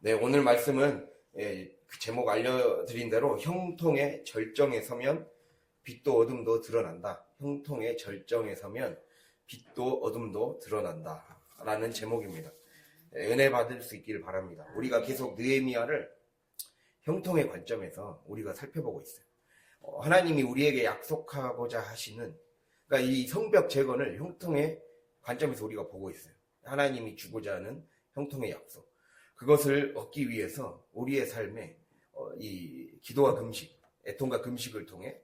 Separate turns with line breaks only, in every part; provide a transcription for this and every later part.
네, 오늘 말씀은 그 제목 알려드린 대로 형통의 절정에 서면 빛도 어둠도 드러난다. 형통의 절정에 서면 빛도 어둠도 드러난다. 라는 제목입니다. 은혜 받을 수 있기를 바랍니다. 우리가 계속 느헤미야를 형통의 관점에서 우리가 살펴보고 있어요. 하나님이 우리에게 약속하고자 하시는, 그러니까 이 성벽 재건을 형통의 관점에서 우리가 보고 있어요. 하나님이 주고자 하는 형통의 약속. 그것을 얻기 위해서 우리의 삶에 이 기도와 금식, 애통과 금식을 통해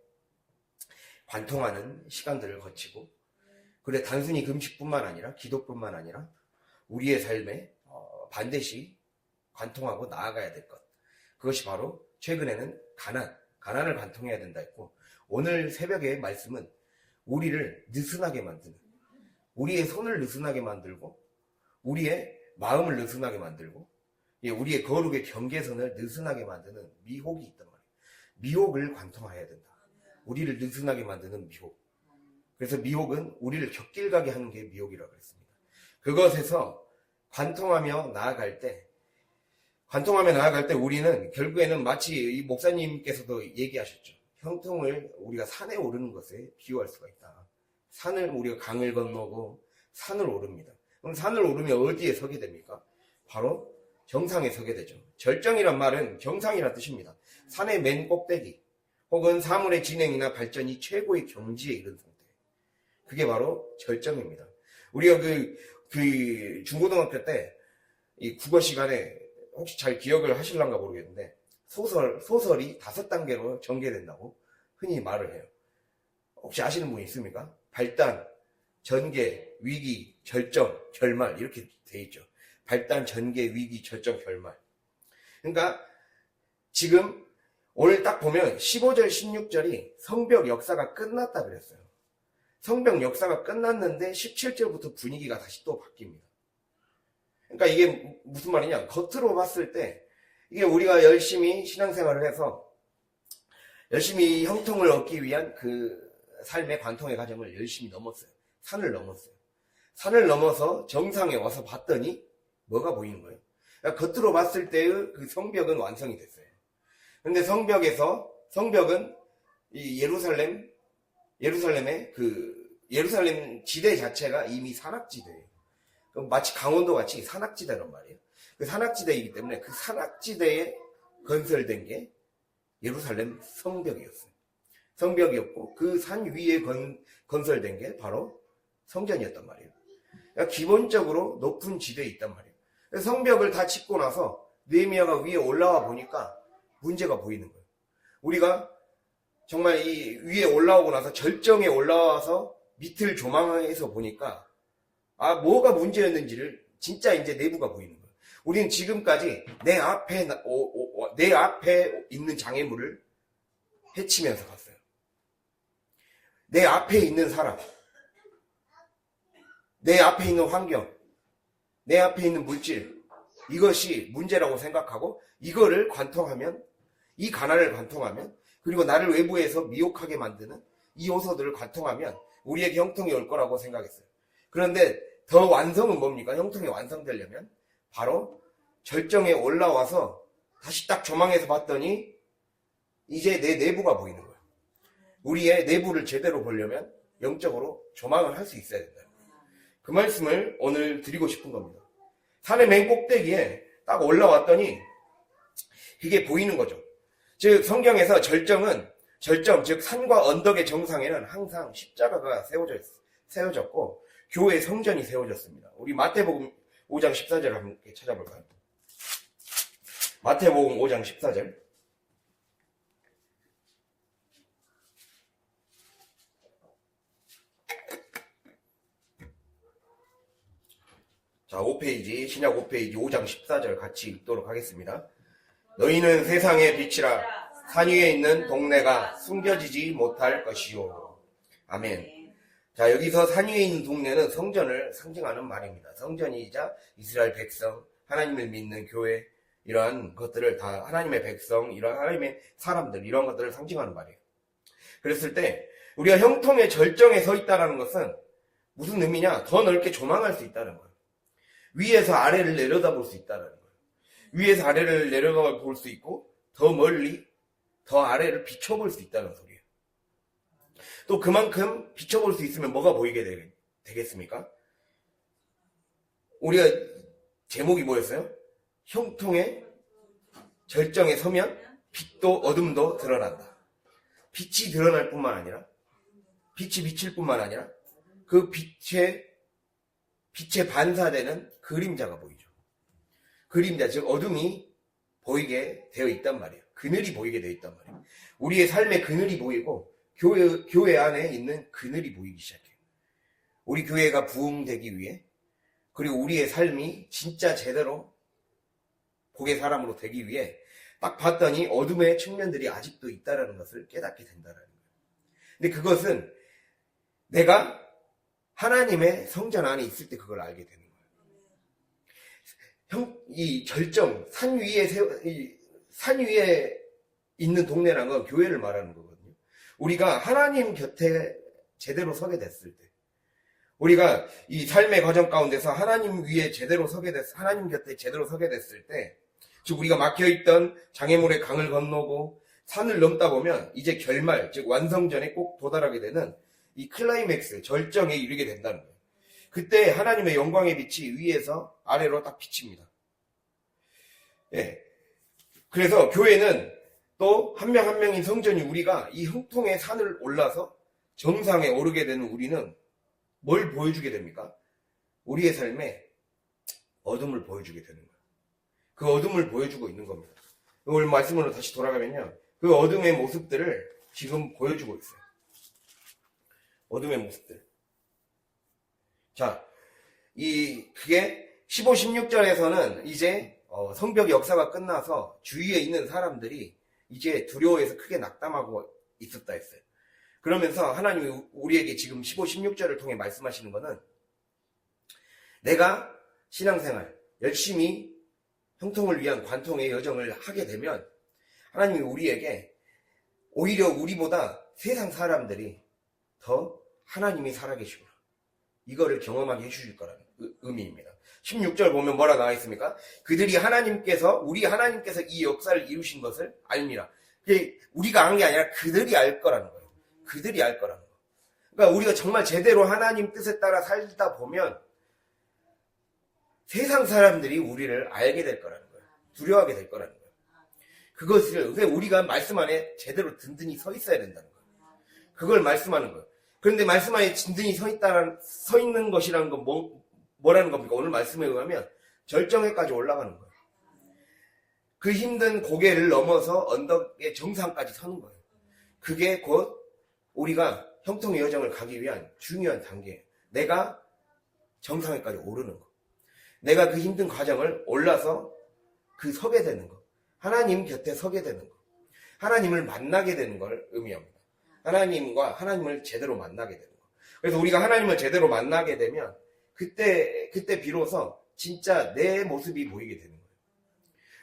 관통하는 시간들을 거치고, 그래 단순히 금식뿐만 아니라 기도뿐만 아니라 우리의 삶에 반드시 관통하고 나아가야 될 것. 그것이 바로 최근에는 가난을 관통해야 된다 했고, 오늘 새벽의 말씀은 우리를 느슨하게 만드는, 우리의 손을 느슨하게 만들고 우리의 마음을 느슨하게 만들고 우리의 거룩의 경계선을 느슨하게 만드는 미혹이 있단 말이에요. 미혹을 관통해야 된다. 우리를 느슨하게 만드는 미혹. 그래서 미혹은 우리를 곁길 가게 하는 게 미혹이라고 했습니다. 그것에서 관통하며 나아갈 때 우리는 결국에는 마치 이 목사님께서도 얘기하셨죠. 형통을 우리가 산에 오르는 것에 비유할 수가 있다. 산을 우리가 강을 건너고 산을 오릅니다. 그럼 산을 오르면 어디에 서게 됩니까? 바로 정상에 서게 되죠. 절정이란 말은 정상이란 뜻입니다. 산의 맨 꼭대기 혹은 사물의 진행이나 발전이 최고의 경지에 이른 상태. 그게 바로 절정입니다. 우리가 그 중고등학교 때 이 국어 시간에 혹시 잘 기억을 하실란가 모르겠는데 소설이 5단계로 전개된다고 흔히 말을 해요. 혹시 아시는 분 있습니까? 발단, 전개, 위기, 절정, 결말 이렇게 돼 있죠. 발단, 전개, 위기, 절정, 결말. 그러니까 지금 오늘 딱 보면 15절, 16절이 성벽 역사가 끝났다 그랬어요. 성벽 역사가 끝났는데 17절부터 분위기가 다시 또 바뀝니다. 그러니까 이게 무슨 말이냐? 겉으로 봤을 때 이게 우리가 열심히 신앙생활을 해서 열심히 형통을 얻기 위한 그 삶의 관통의 과정을 열심히 넘었어요. 산을 넘었어요. 산을 넘어서 정상에 와서 봤더니 뭐가 보이는 거예요? 그러니까 겉으로 봤을 때의 그 성벽은 완성이 됐어요. 그런데 성벽은 이 예루살렘의 그 예루살렘 지대 자체가 이미 산악지대예요. 마치 강원도 같이 산악지대란 말이에요. 그 산악지대이기 때문에 그 산악지대에 건설된 게 예루살렘 성벽이었어요. 성벽이었고 그 산 위에 건설된 게 바로 성전이었단 말이에요. 그러니까 기본적으로 높은 지대에 있단 말이에요. 성벽을 다 짓고 나서 느헤미야가 위에 올라와 보니까 문제가 보이는 거예요. 우리가 정말 이 위에 올라오고 나서 절정에 올라와서 밑을 조망해서 보니까 뭐가 문제였는지를 진짜 이제 내부가 보이는 거예요. 우리는 지금까지 내 앞에 있는 장애물을 해치면서 갔어요. 내 앞에 있는 사람, 내 앞에 있는 환경, 내 앞에 있는 물질, 이것이 문제라고 생각하고 이거를 관통하면, 이 가난을 관통하면, 그리고 나를 외부에서 미혹하게 만드는 이 요소들을 관통하면 우리에게 형통이 올 거라고 생각했어요. 그런데 더 완성은 뭡니까? 형통이 완성되려면 바로 절정에 올라와서 다시 딱 조망해서 봤더니 이제 내 내부가 보이는 거예요. 우리의 내부를 제대로 보려면 영적으로 조망을 할 수 있어야 된다. 그 말씀을 오늘 드리고 싶은 겁니다. 산의 맨 꼭대기에 딱 올라왔더니 그게 보이는 거죠. 즉 성경에서 절정, 즉 산과 언덕의 정상에는 항상 십자가가 세워졌고 교회 성전이 세워졌습니다. 우리 마태복음 5장 14절 함께 찾아볼까요? 마태복음 5장 14절. 자, 5페이지, 신약 5페이지 5장 14절 같이 읽도록 하겠습니다. 너희는 세상의 빛이라 산 위에 있는 동네가 숨겨지지 못할 것이요. 아멘. 자, 여기서 산 위에 있는 동네는 성전을 상징하는 말입니다. 성전이자 이스라엘 백성, 하나님을 믿는 교회, 이러한 것들을 다 하나님의 백성, 이러한 하나님의 사람들, 이런 것들을 상징하는 말이에요. 그랬을 때 우리가 형통의 절정에 서 있다는 것은 무슨 의미냐? 더 넓게 조망할 수 있다는 거예요. 위에서 아래를 내려다볼 수 있다는 거예요. 위에서 아래를 내려가 볼 수 있고 더 멀리 더 아래를 비춰볼 수 있다는 소리예요. 또 그만큼 비춰볼 수 있으면 뭐가 보이게 되겠습니까? 우리가 제목이 뭐였어요? 형통의 절정에 서면 빛도 어둠도 드러난다. 빛이 드러날 뿐만 아니라 빛이 비칠 뿐만 아니라 그 빛에 반사되는 그림자가 보이죠. 그림자, 즉 어둠이 보이게 되어 있단 말이에요. 그늘이 보이게 되어 있단 말이에요. 우리의 삶의 그늘이 보이고 교회 안에 있는 그늘이 보이기 시작해요. 우리 교회가 부흥되기 위해, 그리고 우리의 삶이 진짜 제대로 복의 사람으로 되기 위해 딱 봤더니 어둠의 측면들이 아직도 있다는 것을 깨닫게 된다는 거예요. 근데 그것은 내가 하나님의 성전 안에 있을 때 그걸 알게 되는 거예요. 이 절정, 산 위에 있는 동네라는 건 교회를 말하는 거거든요. 우리가 하나님 곁에 제대로 서게 됐을 때, 우리가 이 삶의 과정 가운데서 하나님 곁에 제대로 서게 됐을 때, 즉 우리가 막혀있던 장애물의 강을 건너고 산을 넘다 보면 이제 결말, 즉 완성전에 꼭 도달하게 되는 이 클라이맥스, 절정에 이르게 된다는 거예요. 그때 하나님의 영광의 빛이 위에서 아래로 딱 비칩니다. 예. 그래서 교회는 또 한 명 한 명인 성전이, 우리가 이 형통의 산을 올라서 정상에 오르게 되는 우리는 뭘 보여주게 됩니까? 우리의 삶에 어둠을 보여주게 되는 거예요. 그 어둠을 보여주고 있는 겁니다. 오늘 말씀으로 다시 돌아가면요, 그 어둠의 모습들을 지금 보여주고 있어요. 어둠의 모습들. 자, 그게 15, 16절에서는 이제 성벽 역사가 끝나서 주위에 있는 사람들이 이제 두려워해서 크게 낙담하고 있었다 했어요. 그러면서 하나님이 우리에게 지금 15, 16절을 통해 말씀하시는 것은, 내가 신앙생활 열심히 형통을 위한 관통의 여정을 하게 되면 하나님이 우리에게 오히려 우리보다 세상 사람들이 더 하나님이 살아계시구나, 이거를 경험하게 해주실 거라는 의미입니다. 16절 보면 뭐라 나와 있습니까? 우리 하나님께서 이 역사를 이루신 것을 알미라. 그게 우리가 안 게 아니라 그들이 알 거라는 거예요. 그들이 알 거라는 거. 그러니까 우리가 정말 제대로 하나님 뜻에 따라 살다 보면 세상 사람들이 우리를 알게 될 거라는 거예요. 두려워하게 될 거라는 거예요. 그것을 우리가 말씀 안에 제대로 든든히 서 있어야 된다는 거예요. 그걸 말씀하는 거예요. 그런데 말씀 안에 든든히 서 있는 것이라는 건 뭐라는 겁니까? 오늘 말씀에 의하면 절정에까지 올라가는 거예요. 그 힘든 고개를 넘어서 언덕의 정상까지 서는 거예요. 그게 곧 우리가 형통의 여정을 가기 위한 중요한 단계예요. 내가 정상에까지 오르는 거. 내가 그 힘든 과정을 올라서 서게 되는 거. 하나님 곁에 서게 되는 거. 하나님을 만나게 되는 걸 의미합니다. 하나님을 제대로 만나게 되는 거. 그래서 우리가 하나님을 제대로 만나게 되면 그때 비로소 진짜 내 모습이 보이게 되는 거예요.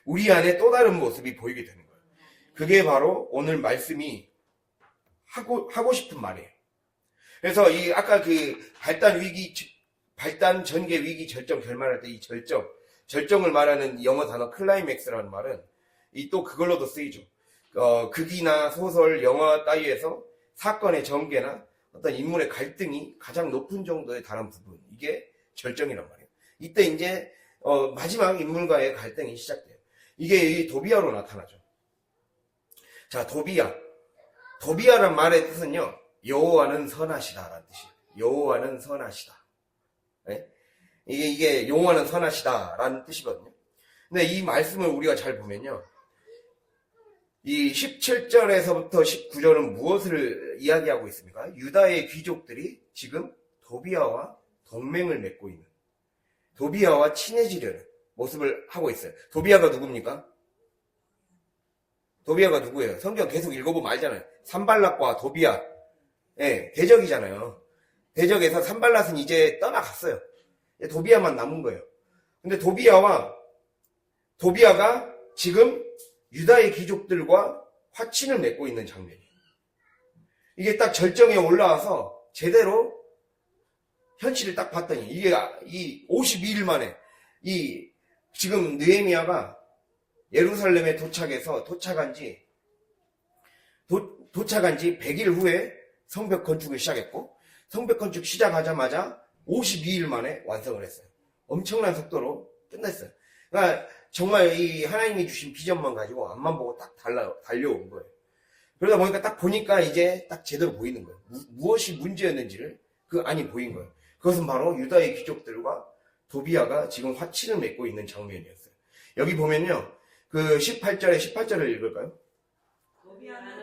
우리 안에 또 다른 모습이 보이게 되는 거예요. 그게 바로 오늘 말씀이 하고 싶은 말이에요. 그래서 아까 발단, 전개, 위기, 절정, 결말할 때 이 절정을 말하는 영어 단어 클라이맥스라는 말은 또 그걸로도 쓰이죠. 극이나 소설, 영화 따위에서 사건의 전개나 어떤 인물의 갈등이 가장 높은 정도에 달한 부분, 이게 절정이란 말이에요. 이때 이제 마지막 인물과의 갈등이 시작돼요. 이게 이 도비아로 나타나죠. 자, 도비아란 말의 뜻은요, 여호와는 선하시다라는 뜻이에요. 여호와는 선하시다. 네? 이게 여호와는 선하시다라는 뜻이거든요. 근데 이 말씀을 우리가 잘 보면요, 이 17절에서부터 19절은 무엇을 이야기하고 있습니까? 유다의 귀족들이 지금 도비아와 동맹을 맺고 있는, 도비아와 친해지려는 모습을 하고 있어요. 도비아가 누굽니까? 도비아가 누구예요? 성경 계속 읽어보면 알잖아요. 산발랏과 도비아, 대적이잖아요. 대적에서 산발랏은 이제 떠나갔어요. 도비아만 남은 거예요. 근데 도비아가 지금 유다의 귀족들과 화친을 맺고 있는 장면이에요. 이게 딱 절정에 올라와서 제대로 현실을 딱 봤더니, 이게 이 52일 만에 지금 느헤미야가 예루살렘에 도착한 지 100일 후에 성벽 건축을 시작했고, 성벽 건축 시작하자마자 52일 만에 완성을 했어요. 엄청난 속도로 끝냈어요. 그러니까 정말 이 하나님이 주신 비전만 가지고 앞만 보고 딱 달려온 거예요. 그러다 보니까 딱 보니까 이제 딱 제대로 보이는 거예요. 무엇이 문제였는지를 그 안이 보인 거예요. 그것은 바로 유다의 귀족들과 도비아가 지금 화친을 맺고 있는 장면이었어요. 여기 보면요. 그 18절을 읽을까요?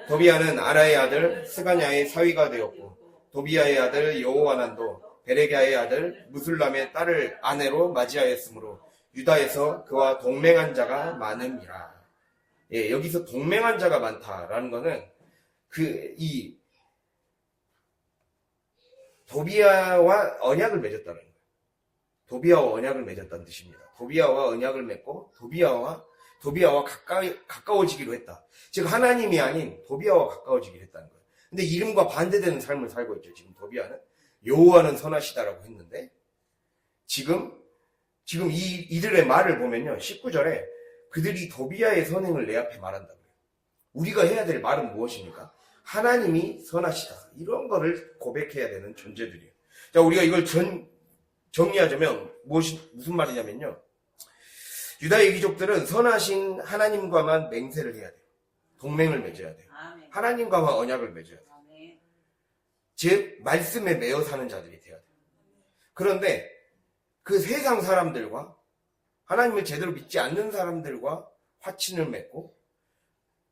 도비아는 아라의 아들 스가냐의 사위가 되었고, 도비아의 아들 여호하난도 베레갸의 아들 무술람의 딸을 아내로 맞이하였으므로 유다에서 그와 동맹한 자가 많음이라. 예, 여기서 동맹한 자가 많다라는 거는 이 도비아와 언약을 맺었다는 거예요. 도비아와 언약을 맺었다는 뜻입니다. 도비아와 언약을 맺고 도비아와 가까워지기로 했다. 즉 하나님이 아닌 도비아와 가까워지기로 했다는 거예요. 근데 이름과 반대되는 삶을 살고 있죠. 지금 도비아는 여호와는 선하시다라고 했는데 지금 이들의 말을 보면요. 19절에 그들이 도비아의 선행을 내 앞에 말한다고요. 우리가 해야 될 말은 무엇입니까? 하나님이 선하시다. 이런 거를 고백해야 되는 존재들이에요. 자, 우리가 이걸 정리하자면 무슨 말이냐면요. 유다의 귀족들은 선하신 하나님과만 맹세를 해야 돼요. 동맹을 맺어야 돼요. 아멘. 하나님과만 언약을 맺어야 돼요. 아멘. 즉 말씀에 매여 사는 자들이 돼야 돼요. 그런데 그 세상 사람들과 하나님을 제대로 믿지 않는 사람들과 화친을 맺고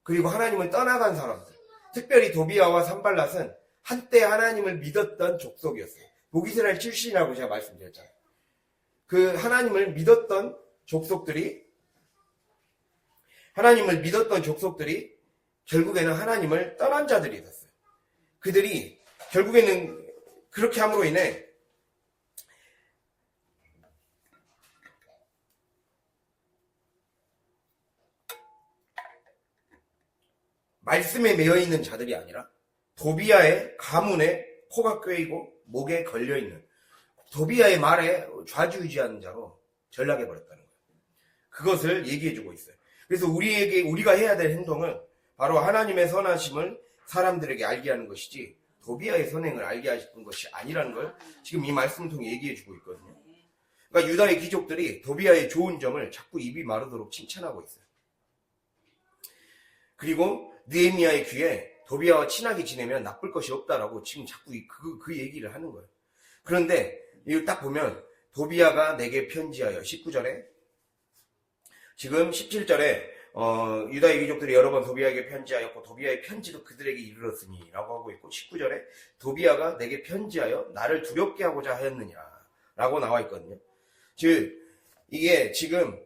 그리고 하나님을 떠나간 사람들, 특별히 도비아와 산발랏은 한때 하나님을 믿었던 족속이었어요. 북이스라엘 출신이라고 제가 말씀드렸잖아요. 그 하나님을 믿었던 족속들이 결국에는 하나님을 떠난 자들이 있었어요. 그들이 결국에는 그렇게 함으로 인해 말씀에 매여있는 자들이 아니라 도비아의 가문에 코가 꿰이고 목에 걸려있는 도비아의 말에 좌지우지하는 자로 전락해버렸다는 거예요. 그것을 얘기해주고 있어요. 그래서 우리가 해야 될 행동은 바로 하나님의 선하심을 사람들에게 알게 하는 것이지 도비아의 선행을 알게 하시는 것이 아니라는 걸 지금 이 말씀을 통해 얘기해주고 있거든요. 그러니까 유다의 귀족들이 도비아의 좋은 점을 자꾸 입이 마르도록 칭찬하고 있어요. 그리고 느헤미야의 귀에 도비아와 친하게 지내면 나쁠 것이 없다라고 지금 자꾸 그 얘기를 하는 거예요. 그런데 이거 딱 보면 도비아가 내게 편지하여 19절에 지금 17절에 유다의 귀족들이 여러 번 도비아에게 편지하였고 도비아의 편지도 그들에게 이르렀으니 라고 하고 있고 19절에 도비아가 내게 편지하여 나를 두렵게 하고자 하였느냐 라고 나와 있거든요. 즉 이게 지금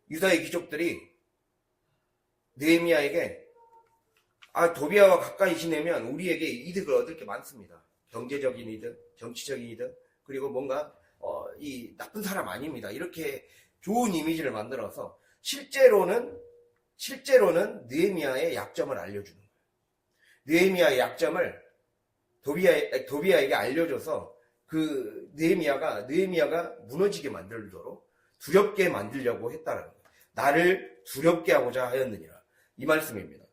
유다의 귀족들이 느헤미야에게 도비아와 가까이 지내면 우리에게 이득을 얻을 게 많습니다. 경제적인 이득, 정치적인 이득, 그리고 뭔가 이 나쁜 사람 아닙니다. 이렇게 좋은 이미지를 만들어서 실제로는 느헤미야의 약점을 알려주는 거예요. 느헤미야의 약점을 도비아에게 알려줘서 그 느헤미야가 무너지게 만들도록 두렵게 만들려고 했다는 거예요. 나를 두렵게 하고자 하였느니라. 이 말씀입니다.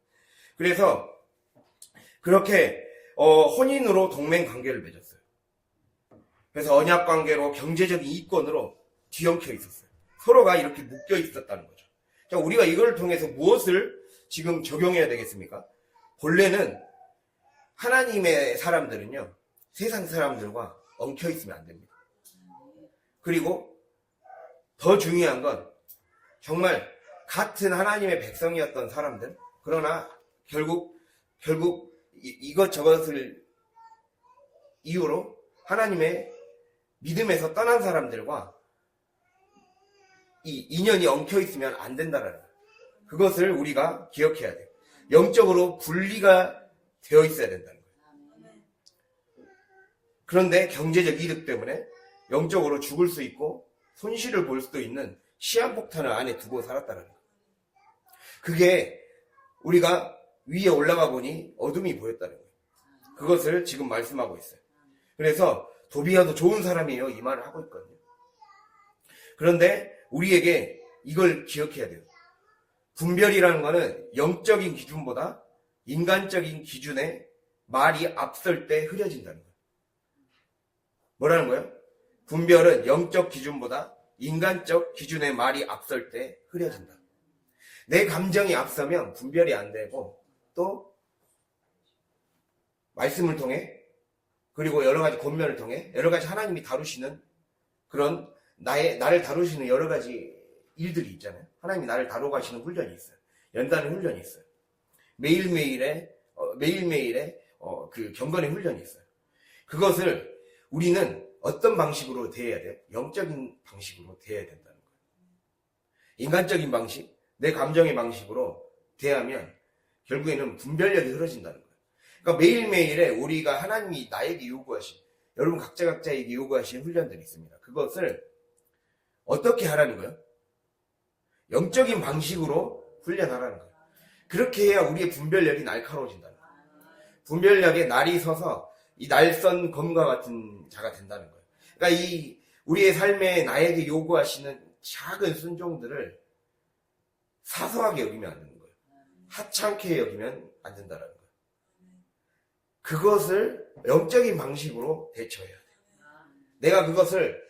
그래서 그렇게 혼인으로 동맹 관계를 맺었어요. 그래서 언약 관계로 경제적인 이권으로 뒤엉켜 있었어요. 서로가 이렇게 묶여 있었다는 거죠. 자, 우리가 이걸 통해서 무엇을 지금 적용해야 되겠습니까? 본래는 하나님의 사람들은요, 세상 사람들과 엉켜 있으면 안 됩니다. 그리고 더 중요한 건 정말 같은 하나님의 백성이었던 사람들, 그러나 결국 이것저것을 이유로 하나님의 믿음에서 떠난 사람들과 이 인연이 엉켜 있으면 안 된다는 거예요. 그것을 우리가 기억해야 돼요. 영적으로 분리가 되어 있어야 된다는 거예요. 그런데 경제적 이득 때문에 영적으로 죽을 수 있고 손실을 볼 수도 있는 시한폭탄을 안에 두고 살았다는 거예요. 그게 우리가 위에 올라가 보니 어둠이 보였다는 거예요. 그것을 지금 말씀하고 있어요. 그래서 도비아도 좋은 사람이에요. 이 말을 하고 있거든요. 그런데 우리에게 이걸 기억해야 돼요. 분별이라는 거는 영적인 기준보다 인간적인 기준에 말이 앞설 때 흐려진다는 거예요. 뭐라는 거예요? 분별은 영적 기준보다 인간적 기준에 말이 앞설 때 흐려진다. 내 감정이 앞서면 분별이 안 되고, 또 말씀을 통해, 그리고 여러 가지 권면을 통해 여러 가지 하나님이 다루시는 그런 나를 다루시는 여러 가지 일들이 있잖아요. 하나님이 나를 다뤄가시는 훈련이 있어요. 연단의 훈련이 있어요. 매일매일의 그 경건의 훈련이 있어요. 그것을 우리는 어떤 방식으로 대해야 돼요? 영적인 방식으로 대해야 된다는 거예요. 인간적인 방식, 내 감정의 방식으로 대하면 결국에는 분별력이 흐려진다는 거예요. 그러니까 매일매일에 우리가 하나님이 나에게 요구하신, 여러분 각자에게 요구하신 훈련들이 있습니다. 그것을 어떻게 하라는 거예요? 영적인 방식으로 훈련하라는 거예요. 그렇게 해야 우리의 분별력이 날카로워진다는 거예요. 분별력에 날이 서서 이 날선 검과 같은 자가 된다는 거예요. 그러니까 이 우리의 삶에 나에게 요구하시는 작은 순종들을 사소하게 여기면 안 되는 거예요. 하찮게 여기면 안 된다는 거예요. 그것을 영적인 방식으로 대처해야 돼요. 내가 그것을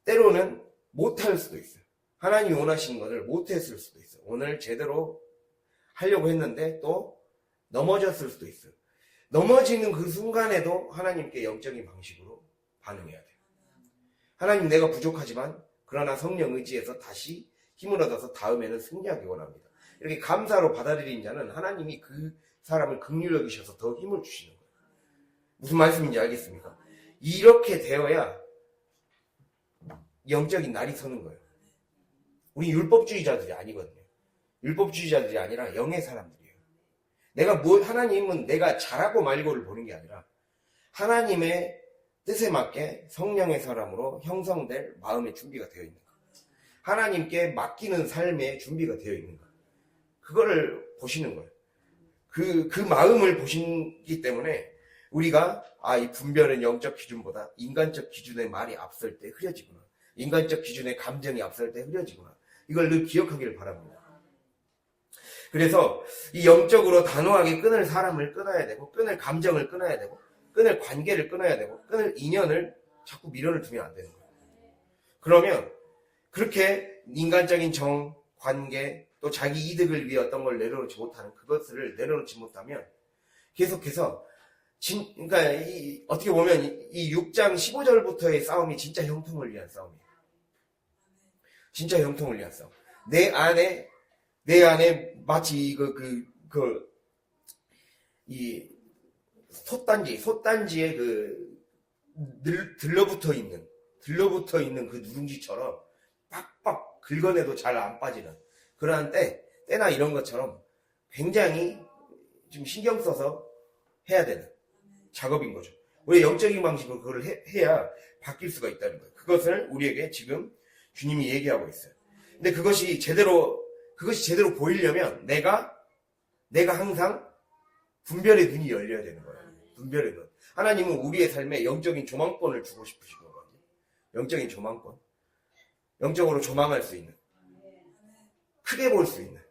때로는 못할 수도 있어요. 하나님이 원하시는 것을 못했을 수도 있어요. 오늘 제대로 하려고 했는데 또 넘어졌을 수도 있어요. 넘어지는 그 순간에도 하나님께 영적인 방식으로 반응해야 돼요. 하나님, 내가 부족하지만 그러나 성령 의지에서 다시 힘을 얻어서 다음에는 승리하기 원합니다. 이렇게 감사로 받아들인 자는 하나님이 그 사람을 긍휼히 여기셔서 더 힘을 주시는 거예요. 무슨 말씀인지 알겠습니까? 이렇게 되어야 영적인 날이 서는 거예요. 우리 율법주의자들이 아니거든요. 율법주의자들이 아니라 영의 사람들이에요. 하나님은 내가 잘하고 말고를 보는 게 아니라 하나님의 뜻에 맞게 성령의 사람으로 형성될 마음의 준비가 되어 있는 거예요. 하나님께 맡기는 삶의 준비가 되어 있는 거예요. 그거를 보시는 거예요. 그 마음을 보시기 때문에 우리가 이 분별은 영적 기준보다 인간적 기준의 말이 앞설 때 흐려지구나. 인간적 기준의 감정이 앞설 때 흐려지구나. 이걸 늘 기억하기를 바랍니다. 그래서 이 영적으로 단호하게 끊을 사람을 끊어야 되고, 끊을 감정을 끊어야 되고, 끊을 관계를 끊어야 되고, 끊을 인연을 자꾸 미련을 두면 안 되는 거예요. 그러면 그렇게 인간적인 정, 관계, 또 자기 이득을 위해 어떤 걸 내려놓지 못하는 그것을 내려놓지 못하면 계속해서 그러니까 어떻게 보면 이 6장 15절부터의 싸움이 진짜 형통을 위한 싸움이에요. 진짜 형통을 위한 싸움. 내 안에 마치 이 솥단지에 들러붙어 있는 그 누룽지처럼 빡빡 긁어내도 잘 안 빠지는 그러한 때나 이런 것처럼 굉장히 좀 신경 써서 해야 되는 작업인 거죠. 우리 영적인 방식으로 그걸 해야 바뀔 수가 있다는 거예요. 그것을 우리에게 지금 주님이 얘기하고 있어요. 근데 그것이 제대로 보이려면 내가 항상 분별의 눈이 열려야 되는 거예요. 분별의 눈. 하나님은 우리의 삶에 영적인 조망권을 주고 싶으신 거거든요. 영적인 조망권. 영적으로 조망할 수 있는. 크게 볼 수 있는.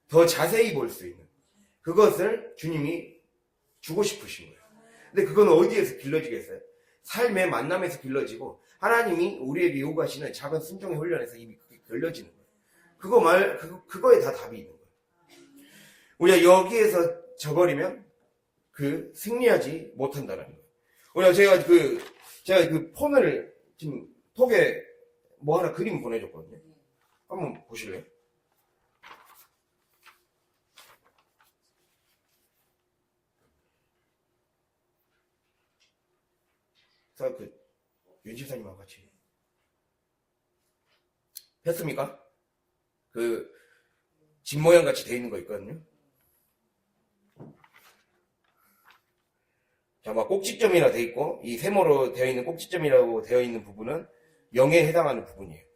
더 자세히 볼 수 있는. 그것을 주님이 주고 싶으신 거예요. 근데 그건 어디에서 길러지겠어요? 삶의 만남에서 길러지고 하나님이 우리에게 요구하시는 작은 순종의 훈련에서 이미 그게 길러지는 거예요. 그거에 다 답이 있는 거예요. 우리가 여기에서 져버리면 승리하지 못한다는 거예요. 우리가 제가 폰을 지금 톡에 뭐 하나 그림 보내줬거든요. 한번 보실래요? 윤 집사님하고 같이 했습니까? 집 모양 같이 되어 있는 거 있거든요. 자, 막 꼭지점이라 되어 있고, 이 세모로 되어 있는 꼭지점이라고 되어 있는 부분은 영에 해당하는 부분이에요.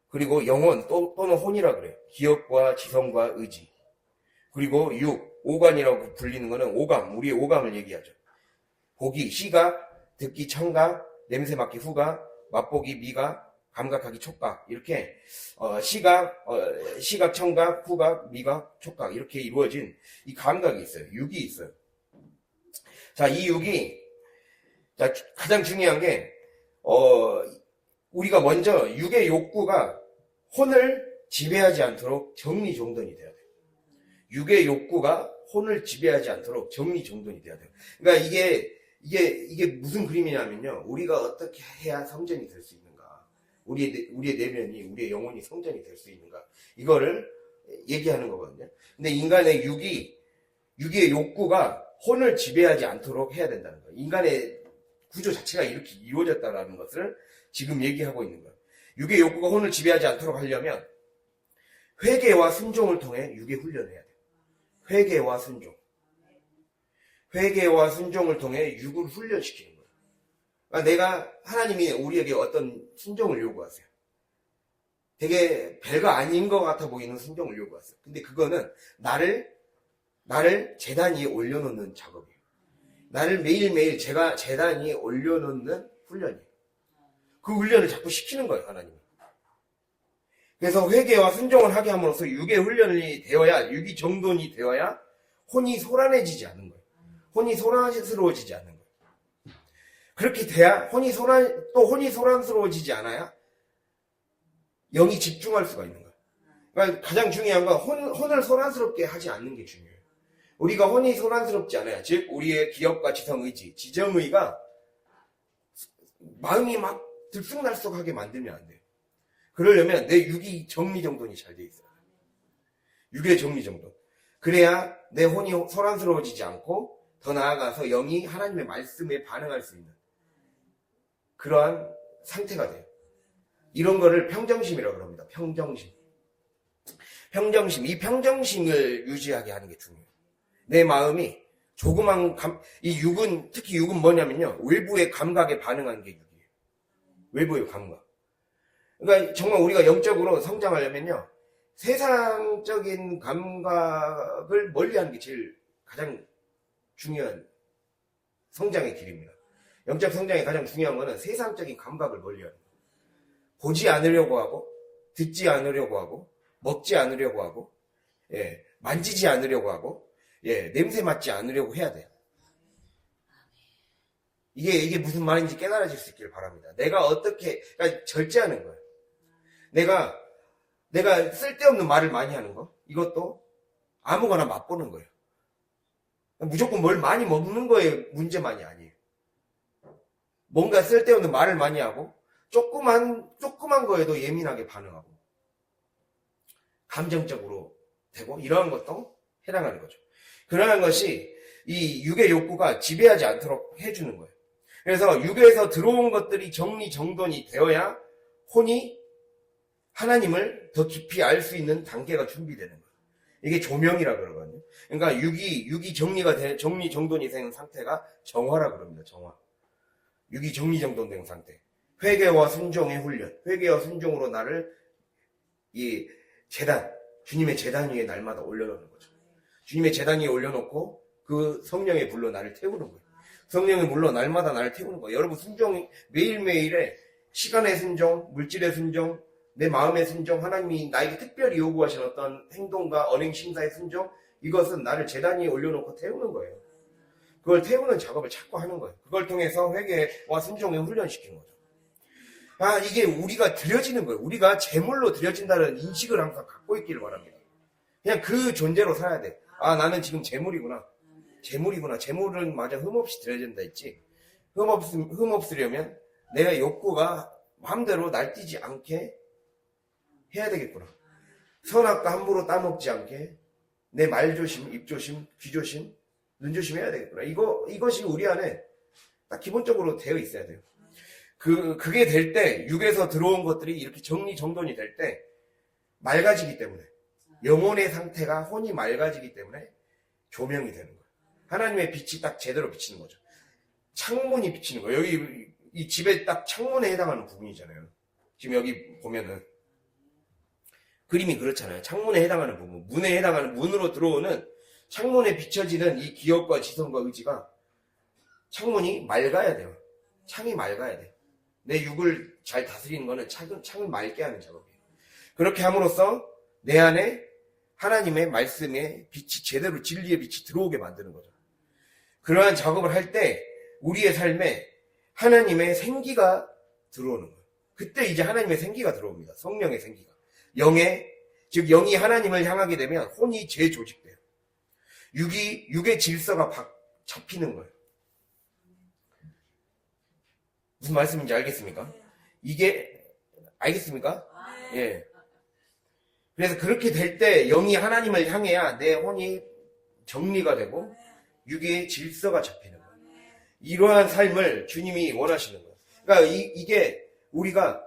그리고 영혼 또는 혼이라 그래요. 기억과 지성과 의지. 그리고 오관이라고 불리는 거는 오감, 우리의 오감을 얘기하죠. 보기, 시각, 듣기, 청각, 냄새 맡기, 후각, 맛보기, 미각, 감각하기, 촉각 이렇게 시각, 청각, 후각, 미각, 촉각 이렇게 이루어진 이 감각이 있어요. 육이 있어요. 자, 이 육이 가장 중요한 게 우리가 먼저 육의 욕구가 혼을 지배하지 않도록 정리정돈이 돼야 돼요. 육의 욕구가 혼을 지배하지 않도록 정리정돈이 돼야 돼요. 그러니까 이게 무슨 그림이냐면요. 우리가 어떻게 해야 성전이 될 수 있는가? 우리의 내면이, 우리의 영혼이 성전이 될 수 있는가? 이거를 얘기하는 거거든요. 근데 인간의 육의 욕구가 혼을 지배하지 않도록 해야 된다는 거예요. 인간의 구조 자체가 이렇게 이루어졌다는 것을 지금 얘기하고 있는 거예요. 육의 욕구가 혼을 지배하지 않도록 하려면 회개와 순종을 통해 육의 훈련을 해야 돼요. 회개와 순종. 회개와 순종을 통해 육을 훈련시키는 거예요. 그러니까 내가, 하나님이 우리에게 어떤 순종을 요구하세요. 되게 별거 아닌 것 같아 보이는 순종을 요구하세요. 근데 그거는 나를 재단 위에 올려놓는 작업이에요. 나를 매일매일 제가 재단 위에 올려놓는 훈련이에요. 그 훈련을 자꾸 시키는 거예요, 하나님이. 그래서 회개와 순종을 하게 함으로써 육의 훈련이 되어야, 육이 정돈이 되어야 혼이 소란해지지 않는 거예요. 혼이 소란스러워지지 않는 거예요. 그렇게 돼야 혼이 소란스러워지지 않아야 영이 집중할 수가 있는 거예요. 그러니까 가장 중요한 건 혼을 소란스럽게 하지 않는 게 중요해요. 우리가 혼이 소란스럽지 않아야, 즉 우리의 기억과 지성의지, 지정의가 마음이 막 들쑥날쑥하게 만들면 안 돼요. 그러려면 내 육이 정리정돈이 잘 돼 있어요. 육의 정리정돈. 그래야 내 혼이 소란스러워지지 않고 더 나아가서 영이 하나님의 말씀에 반응할 수 있는 그러한 상태가 돼요. 이런 거를 평정심이라고 합니다. 평정심. 이 평정심을 유지하게 하는 게 중요해요. 내 마음이 조그만 특히 육은 뭐냐면요. 외부의 감각에 반응하는 게 육이에요. 외부의 감각. 그러니까 정말 우리가 영적으로 성장하려면요. 세상적인 감각을 멀리하는 게 제일 가장 중요한 성장의 길입니다. 영적 성장의 가장 중요한 거는 세상적인 감각을 멀리하는 거예요. 보지 않으려고 하고, 듣지 않으려고 하고, 먹지 않으려고 하고, 만지지 않으려고 하고, 냄새 맡지 않으려고 해야 돼요. 이게 무슨 말인지 깨달아질 수 있기를 바랍니다. 내가 그러니까 절제하는 거예요. 내가 쓸데없는 말을 많이 하는 거, 이것도 아무거나 맛보는 거예요. 무조건 뭘 많이 먹는 거에 문제만이 아니에요. 뭔가 쓸데없는 말을 많이 하고, 조그만 거에도 예민하게 반응하고, 감정적으로 되고, 이러한 것도 해당하는 거죠. 그러한 것이 이 육의 욕구가 지배하지 않도록 해주는 거예요. 그래서 육에서 들어온 것들이 정리정돈이 되어야 혼이 하나님을 더 깊이 알 수 있는 단계가 준비되는 거예요. 이게 조명이라 그러거든요. 그러니까 육이 정리정돈이 된 상태가 정화라 그럽니다. 정화. 육이 정리정돈된 상태. 회개와 순종의 훈련. 회개와 순종으로 나를 주님의 재단 위에 날마다 올려놓는 거죠. 주님의 재단 위에 올려놓고 그 성령의 불로 나를 태우는 거예요. 성령의 불로 날마다 나를 태우는 거예요. 여러분 순종, 매일매일의 시간의 순종, 물질의 순종, 내 마음의 순종, 하나님이 나에게 특별히 요구하신 어떤 행동과 언행 심사의 순종, 이것은 나를 재단 위에 올려놓고 태우는 거예요. 그걸 태우는 작업을 자꾸 하는 거예요. 그걸 통해서 회개와 순종에 훈련시키는 거죠. 이게 우리가 드려지는 거예요. 우리가 제물로 드려진다는 인식을 항상 갖고 있기를 바랍니다. 그냥 그 존재로 살아야 돼. 나는 지금 제물이구나. 제물은 맞아, 흠없이 드려진다 했지. 흠없으려면 내가 욕구가 마음대로 날뛰지 않게 해야 되겠구나. 선악과 함부로 따먹지 않게 내 말조심, 입조심, 귀조심, 눈조심 해야 되겠구나. 이것이 우리 안에 딱 기본적으로 되어 있어야 돼요. 그게 될 때, 육에서 들어온 것들이 이렇게 정리정돈이 될 때 맑아지기 때문에, 영혼의 상태가 혼이 맑아지기 때문에 조명이 되는 거예요. 하나님의 빛이 딱 제대로 비치는 거죠. 창문이 비치는 거예요. 여기 이 집에 딱 창문에 해당하는 부분이잖아요. 지금 여기 보면은 그림이 그렇잖아요. 창문에 해당하는 부분, 문에 해당하는, 문으로 들어오는 창문에 비춰지는 이 기억과 지성과 의지가 창문이 맑아야 돼요. 창이 맑아야 돼요. 내 육을 잘 다스리는 거는 창을 맑게 하는 작업이에요. 그렇게 함으로써 내 안에 하나님의 말씀의 빛이 제대로 진리의 빛이 들어오게 만드는 거죠. 그러한 작업을 할 때 우리의 삶에 하나님의 생기가 들어오는 거예요. 그때 이제 하나님의 생기가 들어옵니다. 성령의 생기가. 즉 영이 하나님을 향하게 되면 혼이 재조직돼요. 육의 질서가 잡히는 거예요. 무슨 말씀인지 알겠습니까? 이게 알겠습니까? 예. 그래서 그렇게 될 때 영이 하나님을 향해야 내 혼이 정리가 되고 육의 질서가 잡히는 거예요. 이러한 삶을 주님이 원하시는 거예요. 그러니까 이게 우리가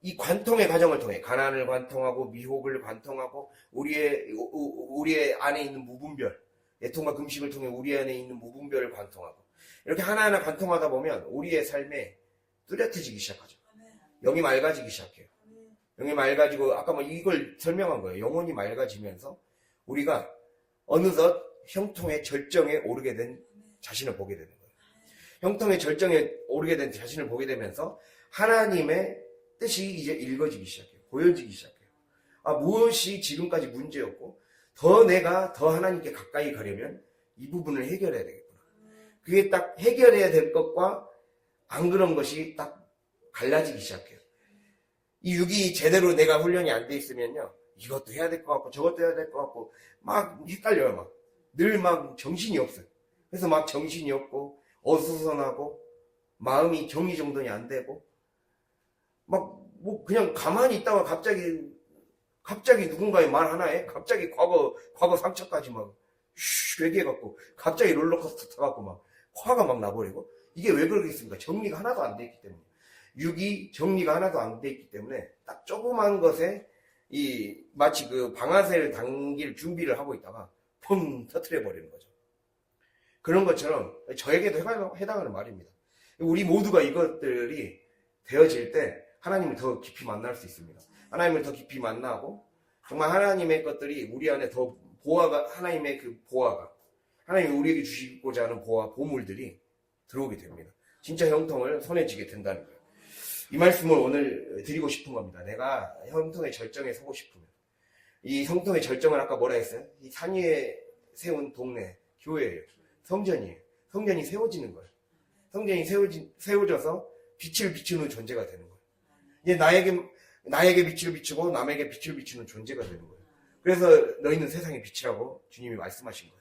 이 관통의 과정을 통해 가난을 관통하고 미혹을 관통하고 우리의 안에 있는 무분별, 애통과 금식을 통해 우리 안에 있는 무분별을 관통하고 이렇게 하나하나 관통하다 보면 우리의 삶에 뚜렷해지기 시작하죠. 영이 맑아지기 시작해요. 영이 맑아지고 아까 뭐 이걸 설명한 거예요. 영혼이 맑아지면서 우리가 어느덧 형통의 절정에 오르게 된 자신을 보게 되는 거예요. 형통의 절정에 오르게 된 자신을 보게 되면서 하나님의 뜻이 이제 읽어지기 시작해요. 보여지기 시작해요. 무엇이 지금까지 문제였고 내가 더 하나님께 가까이 가려면 이 부분을 해결해야 되겠구나. 그게 딱 해결해야 될 것과 안 그런 것이 딱 갈라지기 시작해요. 이 육이 제대로 내가 훈련이 안 돼 있으면요. 이것도 해야 될 것 같고 저것도 해야 될 것 같고 막 헷갈려요. 늘 정신이 없어요. 그래서 정신이 없고 어수선하고 마음이 정리정돈이 안 되고 그냥 가만히 있다가 갑자기 누군가의 말 하나에 갑자기 과거 상처까지 얘기해갖고 갑자기 롤러코스터 타갖고 화가 나버리고 이게 왜 그러겠습니까? 정리가 하나도 안 돼 있기 때문에. 육이 정리가 하나도 안 돼 있기 때문에 딱 조그만 것에 마치 그 방아쇠를 당길 준비를 하고 있다가 펑 터트려 버리는 거죠. 그런 것처럼 저에게도 해당하는 말입니다. 우리 모두가 이것들이 되어질 때 하나님을 더 깊이 만날 수 있습니다. 하나님을 더 깊이 만나고 정말 하나님의 것들이 우리 안에 더 하나님의 그 보화가 하나님이 우리에게 주시고자 하는 보물들이 들어오게 됩니다. 진짜 형통을 손에 쥐게 된다는 거예요. 이 말씀을 오늘 드리고 싶은 겁니다. 내가 형통의 절정에 서고 싶으면 이 형통의 절정을 아까 뭐라 했어요? 이 산 위에 세운 동네, 교회예요. 성전이에요. 성전이 세워지는 거예요. 성전이 세워져서 빛을 비추는 존재가 되는 거예요. 이제 나에게 빛을 비추고 남에게 빛을 비추는 존재가 되는 거예요. 그래서 너희는 세상의 빛이라고 주님이 말씀하신 거예요.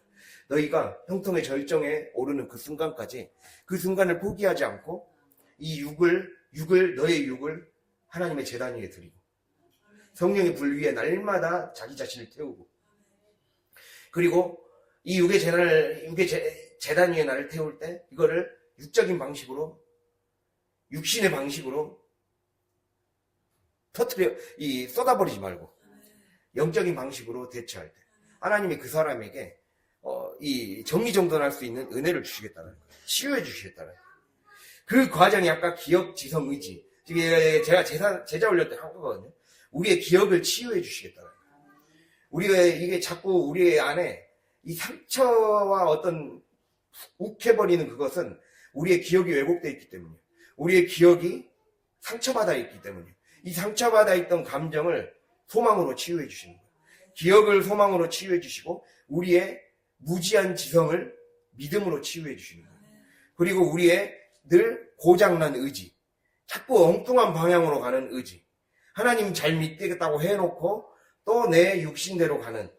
너희가 형통의 절정에 오르는 그 순간까지 그 순간을 포기하지 않고 이 너의 육을 하나님의 제단 위에 드리고 성령의 불 위에 날마다 자기 자신을 태우고 그리고 이 육의 제단 위에 나를 태울 때 이거를 육적인 방식으로 육신의 방식으로 쏟아버리지 말고 영적인 방식으로 대처할 때 하나님이 그 사람에게 이 정리정돈할 수 있는 은혜를 주시겠다는 거예요. 치유해 주시겠다는 거예요. 그 과정이 아까 기억, 지성, 의지. 제가 제자 훈련 때 한 거거든요. 우리의 기억을 치유해 주시겠다는 거예요. 우리가 이게 자꾸 우리 안에 이 상처와 어떤 욱해버리는 그것은 우리의 기억이 왜곡되어 있기 때문이에요. 우리의 기억이 상처받아 있기 때문이에요. 이 상처받아 있던 감정을 소망으로 치유해 주시는 거예요. 기억을 소망으로 치유해 주시고 우리의 무지한 지성을 믿음으로 치유해 주시는 거예요. 그리고 우리의 늘 고장난 의지, 자꾸 엉뚱한 방향으로 가는 의지, 하나님 잘 믿겠다고 해놓고 또 내 육신대로 가는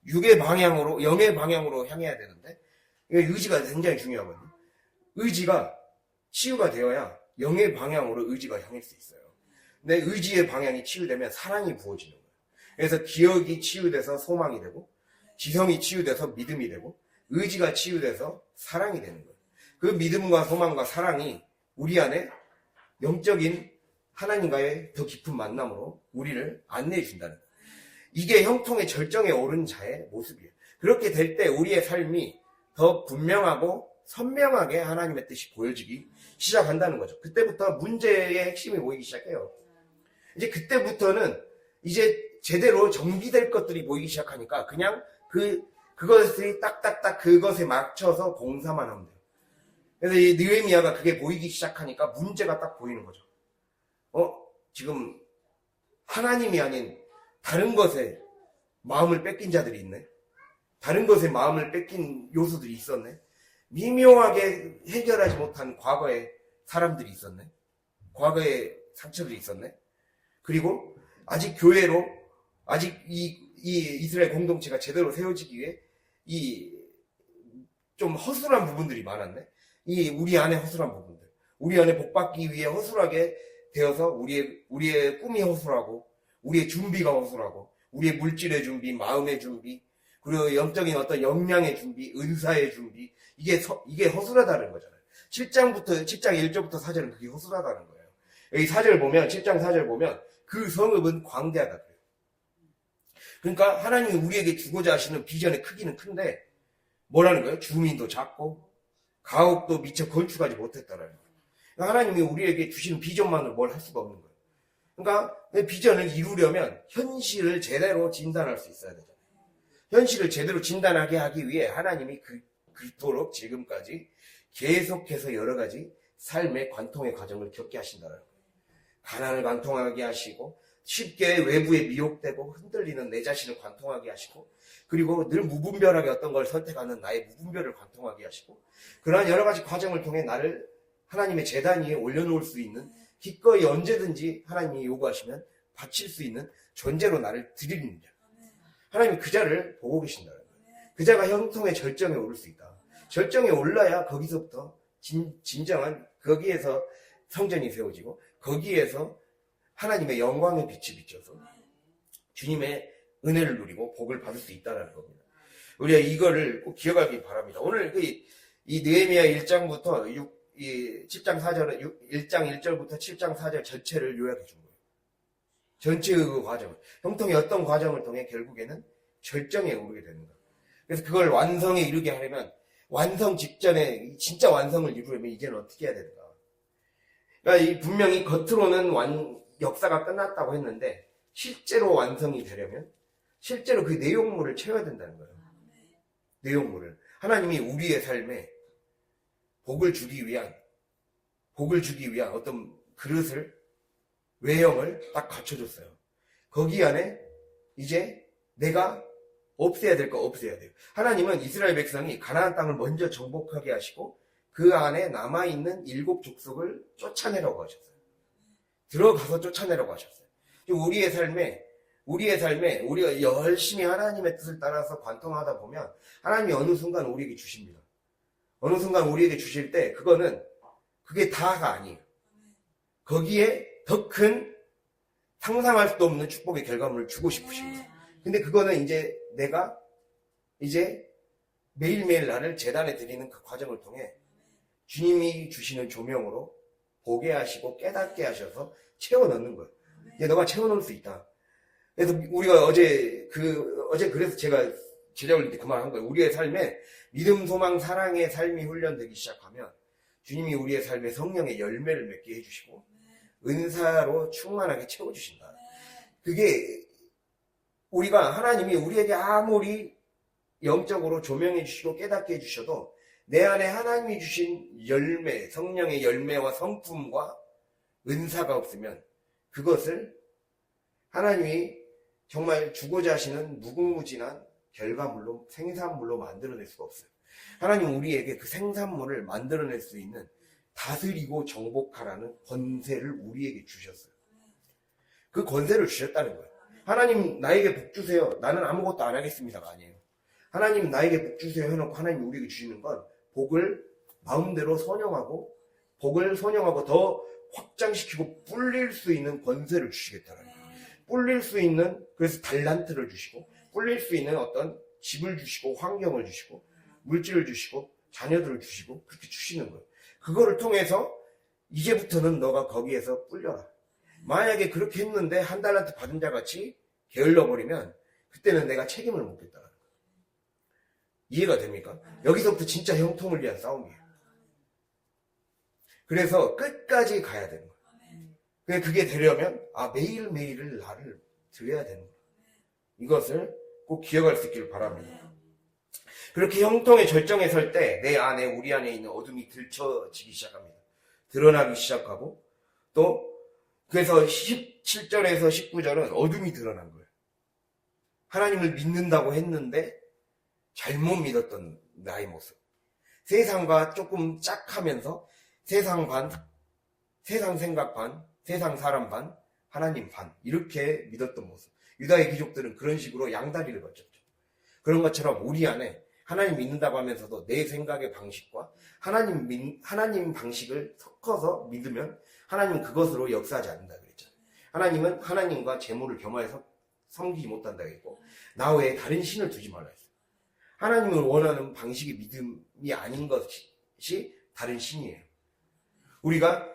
육의 방향으로, 영의 방향으로 향해야 되는데 의지가 굉장히 중요하거든요. 의지가 치유가 되어야 영의 방향으로 의지가 향할 수 있어요. 내 의지의 방향이 치유되면 사랑이 부어지는 거예요. 그래서 기억이 치유돼서 소망이 되고 지성이 치유돼서 믿음이 되고 의지가 치유돼서 사랑이 되는 거예요. 그 믿음과 소망과 사랑이 우리 안에 영적인 하나님과의 더 깊은 만남으로 우리를 안내해 준다는 거예요. 이게 형통의 절정에 오른 자의 모습이에요. 그렇게 될 때 우리의 삶이 더 분명하고 선명하게 하나님의 뜻이 보여지기 시작한다는 거죠. 그때부터 문제의 핵심이 보이기 시작해요. 이제 그때부터는 이제 제대로 정비될 것들이 보이기 시작하니까 그냥 그것이 딱딱딱 그것에 맞춰서 봉사만 하면 돼요. 그래서 이 느헤미야가 그게 보이기 시작하니까 문제가 딱 보이는 거죠. 지금 하나님이 아닌 다른 것에 마음을 뺏긴 자들이 있네. 다른 것에 마음을 뺏긴 요소들이 있었네. 미묘하게 해결하지 못한 과거의 사람들이 있었네. 과거의 상처들이 있었네. 그리고 아직 교회로, 아직 이 이스라엘 공동체가 제대로 세워지기 위해 좀 허술한 부분들이 많았네. 우리 안에 허술한 부분들. 우리 안에 복받기 위해 허술하게 되어서 우리의 꿈이 허술하고, 우리의 준비가 허술하고, 우리의 물질의 준비, 마음의 준비, 그리고 영적인 어떤 역량의 준비, 은사의 준비, 이게 허술하다는 거잖아요. 7장 1절부터 4절은 그게 허술하다는 거예요. 여기 4절 보면, 7장 4절 보면, 그 성읍은 광대하다 그래요. 그러니까 하나님이 우리에게 주고자 하시는 비전의 크기는 큰데, 뭐라는 거예요? 주민도 작고, 가옥도 미처 건축하지 못했다라는 거예요. 그러니까 하나님이 우리에게 주시는 비전만으로 뭘 할 수가 없는 거예요. 그러니까 비전을 이루려면 현실을 제대로 진단할 수 있어야 되잖아요. 현실을 제대로 진단하게 하기 위해 하나님이 그토록 지금까지 계속해서 여러 가지 삶의 관통의 과정을 겪게 하신다는 거예요. 가난을 관통하게 하시고, 쉽게 외부에 미혹되고 흔들리는 내 자신을 관통하게 하시고, 그리고 늘 무분별하게 어떤 걸 선택하는 나의 무분별을 관통하게 하시고, 그러한 여러 가지 과정을 통해 나를 하나님의 제단 위에 올려놓을 수 있는, 기꺼이 언제든지 하나님이 요구하시면 바칠 수 있는 존재로 나를 드리는 자. 하나님이 그 자를 보고 계신다는 거예요. 그 자가 형통의 절정에 오를 수 있다. 절정에 올라야 거기서부터 진정한, 거기에서 성전이 세워지고, 거기에서 하나님의 영광의 빛이 비춰서 주님의 은혜를 누리고 복을 받을 수 있다는 겁니다. 우리가 이거를 꼭 기억하기 바랍니다. 오늘 이 느헤미야 1장부터 7장 4절, 1장 1절부터 7장 4절 전체를 요약해 준 거예요. 전체의 그 과정을. 형통의 어떤 과정을 통해 결국에는 절정에 오르게 되는 거예요. 그래서 그걸 완성에 이르게 하려면, 완성 직전에 진짜 완성을 이루려면 이제는 어떻게 해야 되는가. 그러니까 분명히 겉으로는 역사가 끝났다고 했는데, 실제로 완성이 되려면 실제로 그 내용물을 채워야 된다는 거예요. 내용물을. 하나님이 우리의 삶에 복을 주기 위한 어떤 그릇을, 외형을 딱 갖춰줬어요. 거기 안에 이제 내가 없애야 될 거 없애야 돼요. 하나님은 이스라엘 백성이 가나안 땅을 먼저 정복하게 하시고, 그 안에 남아있는 7 족속을 쫓아내라고 하셨어요. 들어가서 쫓아내라고 하셨어요. 우리의 삶에 우리가 열심히 하나님의 뜻을 따라서 관통하다 보면 하나님이 어느 순간 우리에게 주십니다. 어느 순간 우리에게 주실 때 그게 다가 아니에요. 거기에 더 큰 상상할 수도 없는 축복의 결과물을 주고 싶으십니다. 근데 그거는 이제 내가 매일매일 나를 제단에 드리는 그 과정을 통해 주님이 주시는 조명으로 보게 하시고 깨닫게 하셔서 채워 넣는 거예요. 이제 너가 채워 넣을 수 있다. 그래서 우리가 어제 그래서 제가 제자 올릴 때 그 말 한 거예요. 우리의 삶에 믿음, 소망, 사랑의 삶이 훈련되기 시작하면 주님이 우리의 삶에 성령의 열매를 맺게 해주시고 은사로 충만하게 채워주신다. 그게 하나님이 우리에게 아무리 영적으로 조명해 주시고 깨닫게 해주셔도 내 안에 하나님이 주신 열매, 성령의 열매와 성품과 은사가 없으면 그것을 하나님이 정말 주고자 하시는 무궁무진한 결과물로, 생산물로 만들어낼 수가 없어요. 하나님 우리에게 그 생산물을 만들어낼 수 있는 다스리고 정복하라는 권세를 우리에게 주셨어요. 그 권세를 주셨다는 거예요. 하나님 나에게 복 주세요. 나는 아무것도 안 하겠습니다가 아니에요. 하나님 나에게 복 주세요 해놓고 하나님 우리에게 주시는 건 복을 마음대로 선용하고 더 확장시키고 불릴 수 있는 권세를 주시겠다는 거예요. 불릴 수 있는, 그래서 달란트를 주시고 불릴 수 있는 어떤 집을 주시고 환경을 주시고 물질을 주시고 자녀들을 주시고 그렇게 주시는 거예요. 그거를 통해서 이제부터는 너가 거기에서 불려라. 만약에 그렇게 했는데 한 달란트 받은 자 같이 게을러버리면 그때는 내가 책임을 묻겠다는 거예요. 이해가 됩니까? 여기서부터 진짜 형통을 위한 싸움이에요. 그래서 끝까지 가야 되는 거예요. 그게 되려면 매일매일을 나를 드려야 되는 거예요. 이것을 꼭 기억할 수 있기를 바랍니다. 그렇게 형통의 절정에 설 때 내 안에, 우리 안에 있는 어둠이 들춰지기 시작합니다. 드러나기 시작하고, 또 그래서 17절에서 19절은 어둠이 드러난 거예요. 하나님을 믿는다고 했는데 잘못 믿었던 나의 모습. 세상과 조금 짝하면서 세상 반, 세상 생각 반, 세상 사람 반, 하나님 반, 이렇게 믿었던 모습. 유다의 귀족들은 그런 식으로 양다리를 거쳤죠. 그런 것처럼 우리 안에 하나님 믿는다고 하면서도 내 생각의 방식과 하나님 방식을 섞어서 믿으면 하나님은 그것으로 역사하지 않는다 그랬잖아요. 하나님은 하나님과 재물을 겸하여서 섬기지 못한다 그랬고, 나 외에 다른 신을 두지 말라 했어요. 하나님을 원하는 방식의 믿음이 아닌 것이 다른 신이에요. 우리가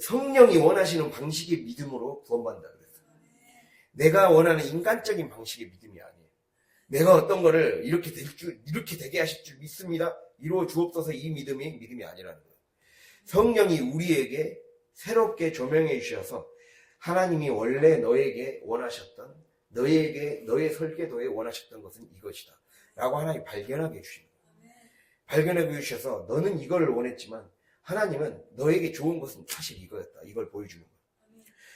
성령이 원하시는 방식의 믿음으로 구원받는다 그랬어요. 내가 원하는 인간적인 방식의 믿음이 아니에요. 내가 어떤 거를 이렇게 되게 하실 줄 믿습니다. 이루어 주옵소서, 이 믿음이 아니라는 거예요. 성령이 우리에게 새롭게 조명해 주셔서 하나님이 원래 너에게 원하셨던, 너의 설계도에 원하셨던 것은 이것이다 라고 하나님이 발견하게 해주십니다. 발견해 주셔서 너는 이걸 원했지만 하나님은 너에게 좋은 것은 사실 이거였다, 이걸 보여주는 거예요.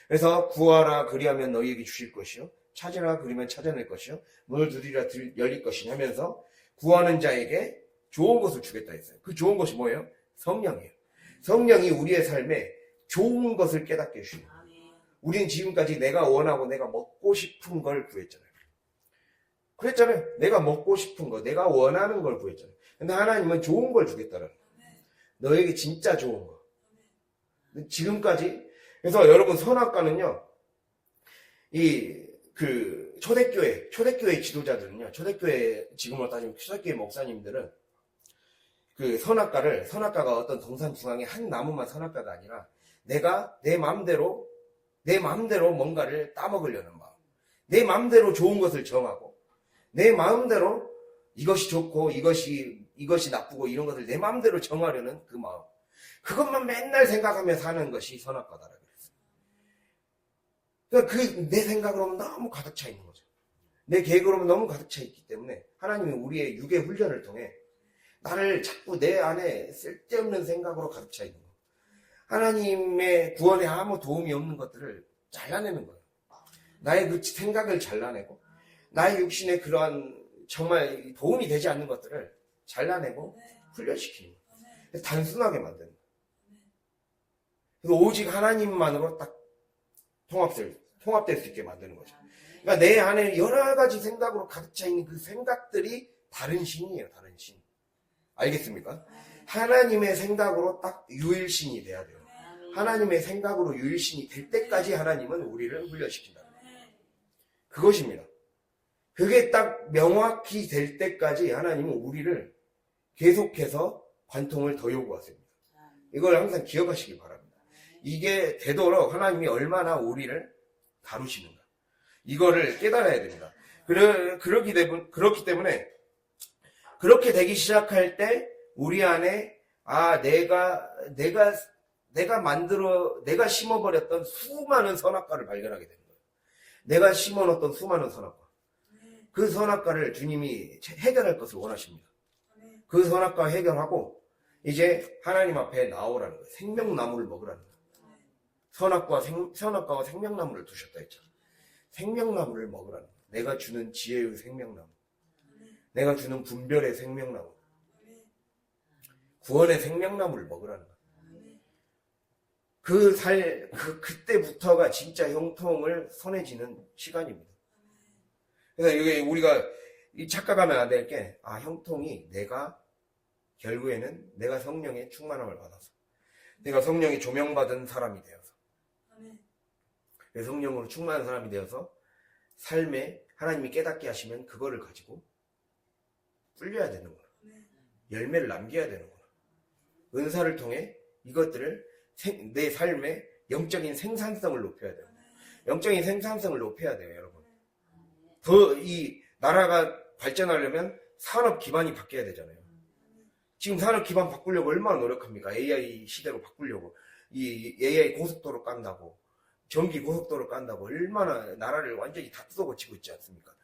그래서 구하라 그리하면 너희에게 주실 것이요, 찾으라 그리면 찾아낼 것이요, 문을 두드리라 열릴 것이냐 하면서 구하는 자에게 좋은 것을 주겠다 했어요. 그 좋은 것이 뭐예요? 성령이에요. 성령이 우리의 삶에 좋은 것을 깨닫게 해주십니다. 우리는 지금까지 내가 원하고 내가 먹고 싶은 걸 구했잖아요. 그랬잖아요. 내가 먹고 싶은 거, 내가 원하는 걸 구했잖아요. 근데 하나님은 좋은 걸 주겠다는 거예요. 너에게 진짜 좋은 거. 지금까지. 그래서 여러분, 선악과는요, 초대교회 지도자들은요, 지금으로 따지면 초대교회 목사님들은 선악과가 어떤 동산 중앙에 한 나무만 선악과가 아니라 내가 내 마음대로 뭔가를 따먹으려는 마음, 내 마음대로 좋은 것을 정하고, 내 마음대로 이것이 좋고 이것이 나쁘고 이런 것을 내 마음대로 정하려는 그 마음, 그것만 맨날 생각하며 사는 것이 선악과다라고 그랬어요. 그러니까 내 생각으로는 너무 가득 차 있는 거죠. 내 계획으로는 너무 가득 차 있기 때문에 하나님이 우리의 육의 훈련을 통해 나를 자꾸 내 안에 쓸데없는 생각으로 가득 차 있는 거, 하나님의 구원에 아무 도움이 없는 것들을 잘라내는 거예요. 나의 그 생각을 잘라내고, 나의 육신에 그러한 정말 도움이 되지 않는 것들을 잘라내고 훈련시키는 거예요. 단순하게 만드는 거예요. 그래서 오직 하나님만으로 딱 통합될 수 있게 만드는 거죠. 그러니까 내 안에 여러 가지 생각으로 가득 차 있는 그 생각들이 다른 신이에요. 다른 신. 알겠습니까? 하나님의 생각으로 딱 유일신이 돼야 돼요. 하나님의 생각으로 유일신이 될 때까지 하나님은 우리를 훈련시킨다. 그것입니다. 그게 딱 명확히 될 때까지 하나님은 우리를 계속해서 관통을 더 요구하십니다. 이걸 항상 기억하시기 바랍니다. 이게 되도록 하나님이 얼마나 우리를 다루시는가, 이거를 깨달아야 됩니다. 그렇기 때문에 그렇게 되기 시작할 때 우리 안에 내가 심어버렸던 수많은 선악과를 발견하게 되는 거예요. 내가 심어놓던 수많은 선악과, 그 선악과를 주님이 해결할 것을 원하십니다. 그 선악과 해결하고 이제 하나님 앞에 나오라는 거예요. 생명나무를 먹으라는 거예요. 선악과와 생명나무를 두셨다 했잖아요. 생명나무를 먹으라는 거예요. 내가 주는 지혜의 생명나무, 내가 주는 분별의 생명나무, 구원의 생명나무를 먹으라는 거예요. 그때부터가 진짜 형통을 선해지는 시간입니다. 그래서 이게 우리가 착각하면 안 될 게, 형통이 결국에는 내가 성령의 충만함을 받아서, 내가 성령의 조명받은 사람이 되어서, 성령으로 충만한 사람이 되어서 삶에 하나님이 깨닫게 하시면 그거를 가지고 불려야 되는구나. 열매를 남겨야 되는구나. 은사를 통해 이것들을 내 삶의 영적인 생산성을 높여야 돼요. 영적인 생산성을 높여야 돼요, 여러분. 이 나라가 발전하려면 산업 기반이 바뀌어야 되잖아요. 지금 산업 기반 바꾸려고 얼마나 노력합니까? AI 시대로 바꾸려고. 이 AI 고속도로 깐다고, 전기 고속도로 깐다고 얼마나 나라를 완전히 다 뜯어고치고 있지 않습니까?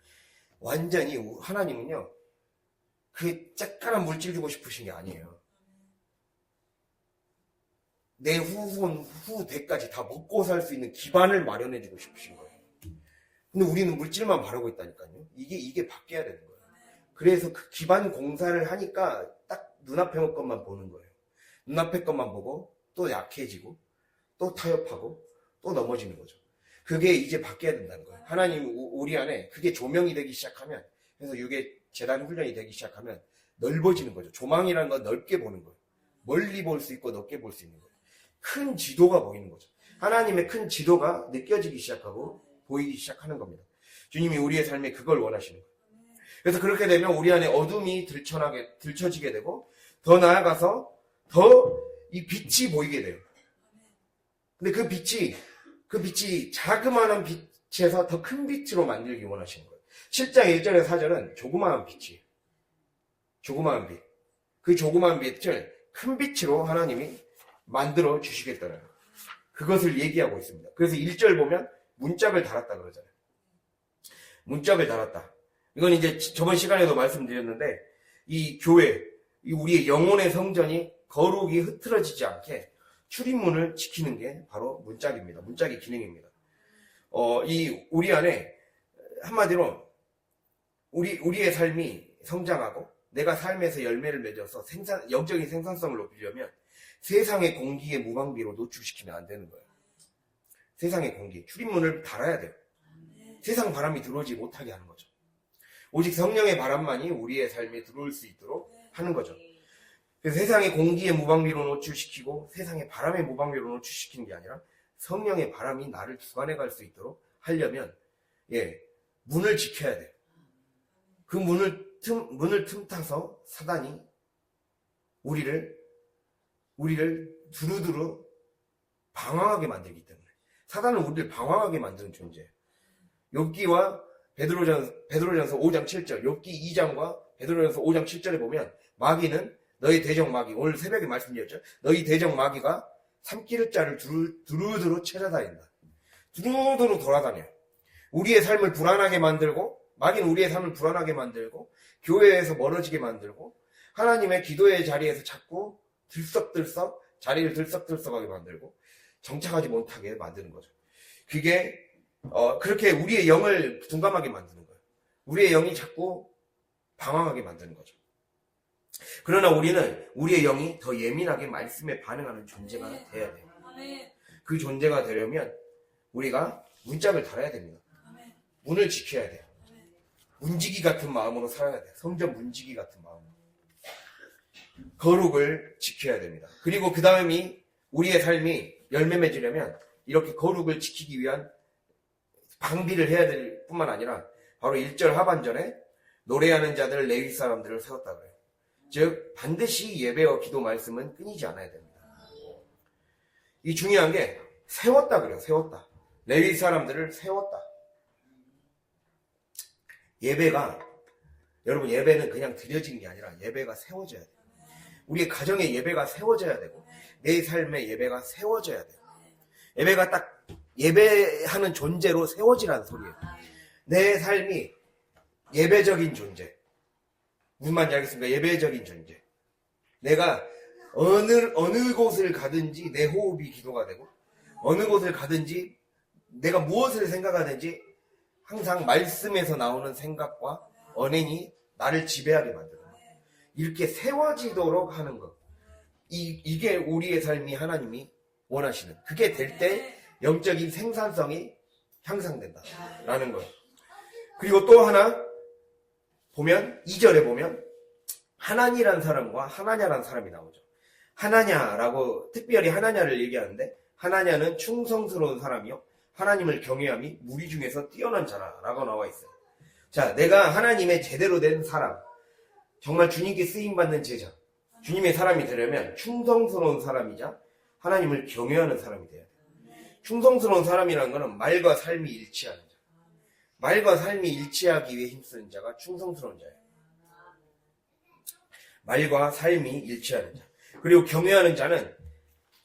완전히 하나님은요, 그 쬐깐한 물질 주고 싶으신 게 아니에요. 내 후대까지 다 먹고 살 수 있는 기반을 마련해 주고 싶으신 거예요. 근데 우리는 물질만 바라고 있다니까요. 이게 바뀌어야 되는 거예요. 그래서 그 기반 공사를 하니까 딱 눈앞에 것만 보는 거예요. 눈앞에 것만 보고 또 약해지고 또 타협하고 또 넘어지는 거죠. 그게 이제 바뀌어야 된다는 거예요. 하나님 우리 안에 그게 조명이 되기 시작하면, 그래서 이게 재단 훈련이 되기 시작하면 넓어지는 거죠. 조망이라는 건 넓게 보는 거예요. 멀리 볼 수 있고 넓게 볼 수 있는 거예요. 큰 지도가 보이는 거죠. 하나님의 큰 지도가 느껴지기 시작하고 보이기 시작하는 겁니다. 주님이 우리의 삶에 그걸 원하시는 거예요. 그래서 그렇게 되면 우리 안에 어둠이 들춰지게 되고, 더 나아가서 더 이 빛이 보이게 돼요. 근데 그 빛이 자그마한 빛에서 더 큰 빛으로 만들기 원하시는 거예요. 7장 1절에 4절은 조그마한 빛이에요. 조그마한 빛. 그 조그마한 빛을 큰 빛으로 하나님이 만들어 주시겠다는 거예요. 그것을 얘기하고 있습니다. 그래서 1절 보면 문짝을 달았다 그러잖아요. 문짝을 달았다. 이건 이제 저번 시간에도 말씀드렸는데, 이 교회, 이 우리의 영혼의 성전이 거룩이 흐트러지지 않게 출입문을 지키는 게 바로 문짝입니다. 문짝의 기능입니다. 우리 안에 한마디로 우리의 삶이 성장하고 내가 삶에서 열매를 맺어서 영적인 생산성을 높이려면 세상의 공기에 무방비로 노출시키면 안 되는 거예요. 세상의 공기, 출입문을 달아야 돼요. 세상 바람이 들어오지 못하게 하는 거죠. 오직 성령의 바람만이 우리의 삶에 들어올 수 있도록 하는 거죠. 그래서 세상의 공기에 무방비로 노출시키고 세상의 바람에 무방비로 노출시키는 게 아니라 성령의 바람이 나를 주관해 갈 수 있도록 하려면 문을 지켜야 돼요. 그 문을 틈타서 사단이 우리를 두루두루 방황하게 만들기 때문에, 사단은 우리를 방황하게 만드는 존재예요. 욥기와 베드로전서 5장 7절, 욥기 2장과 베드로전서 5장 7절에 보면 마귀는 너희 대적 마귀, 오늘 새벽에 말씀드렸죠. 너희 대적 마귀가 삼키를 자를 두루두루 찾아다닌다. 두루두루 돌아다녀요. 우리의 삶을 불안하게 만들고, 마귀는 우리의 삶을 불안하게 만들고, 교회에서 멀어지게 만들고, 하나님의 기도의 자리에서 자꾸 들썩들썩, 자리를 들썩들썩하게 만들고, 정착하지 못하게 만드는 거죠. 그게 그렇게 우리의 영을 둔감하게 만드는 거예요. 우리의 영이 자꾸 방황하게 만드는 거죠. 그러나 우리는 우리의 영이 더 예민하게 말씀에 반응하는 존재가 돼야 돼요. 그 존재가 되려면 우리가 문짝을 달아야 됩니다. 문을 지켜야 돼요. 문지기 같은 마음으로 살아야 돼요. 성전 문지기 같은 마음으로. 거룩을 지켜야 됩니다. 그리고 그 다음이 우리의 삶이 열매 맺으려면 이렇게 거룩을 지키기 위한 방비를 해야 될 뿐만 아니라 바로 1절 하반절에 노래하는 자들 레위 사람들을 세웠다 그래요. 즉 반드시 예배와 기도 말씀은 끊이지 않아야 됩니다. 이 중요한 게 세웠다 그래요. 세웠다. 레위 사람들을 세웠다. 여러분 예배는 그냥 드려진 게 아니라 예배가 세워져야 돼요. 우리의 가정의 예배가 세워져야 되고 내 삶의 예배가 세워져야 돼요. 예배가 딱 예배하는 존재로 세워지라는 소리예요. 내 삶이 예배적인 존재. 무슨 말인지 알겠습니까? 예배적인 존재. 내가 어느 곳을 가든지 내 호흡이 기도가 되고, 어느 곳을 가든지 내가 무엇을 생각하든지 항상 말씀에서 나오는 생각과 언행이 나를 지배하게 만드는 거예요. 이렇게 세워지도록 하는 것. 이게 우리의 삶이 하나님이 원하시는. 그게 될 때 영적인 생산성이 향상된다라는 거예요. 그리고 또 하나 보면 2절에 보면 하나니라는 사람과 하나냐라는 사람이 나오죠. 하나냐라고 특별히 하나냐를 얘기하는데, 하나냐는 충성스러운 사람이요 하나님을 경외함이 무리 중에서 뛰어난 자라라고 나와 있어요. 자, 내가 하나님의 제대로 된 사람, 정말 주님께 쓰임받는 제자, 주님의 사람이 되려면 충성스러운 사람이자 하나님을 경외하는 사람이 돼야 돼요. 충성스러운 사람이라는 것은 말과 삶이 일치하는 자. 말과 삶이 일치하기 위해 힘쓰는 자가 충성스러운 자예요. 말과 삶이 일치하는 자. 그리고 경외하는 자는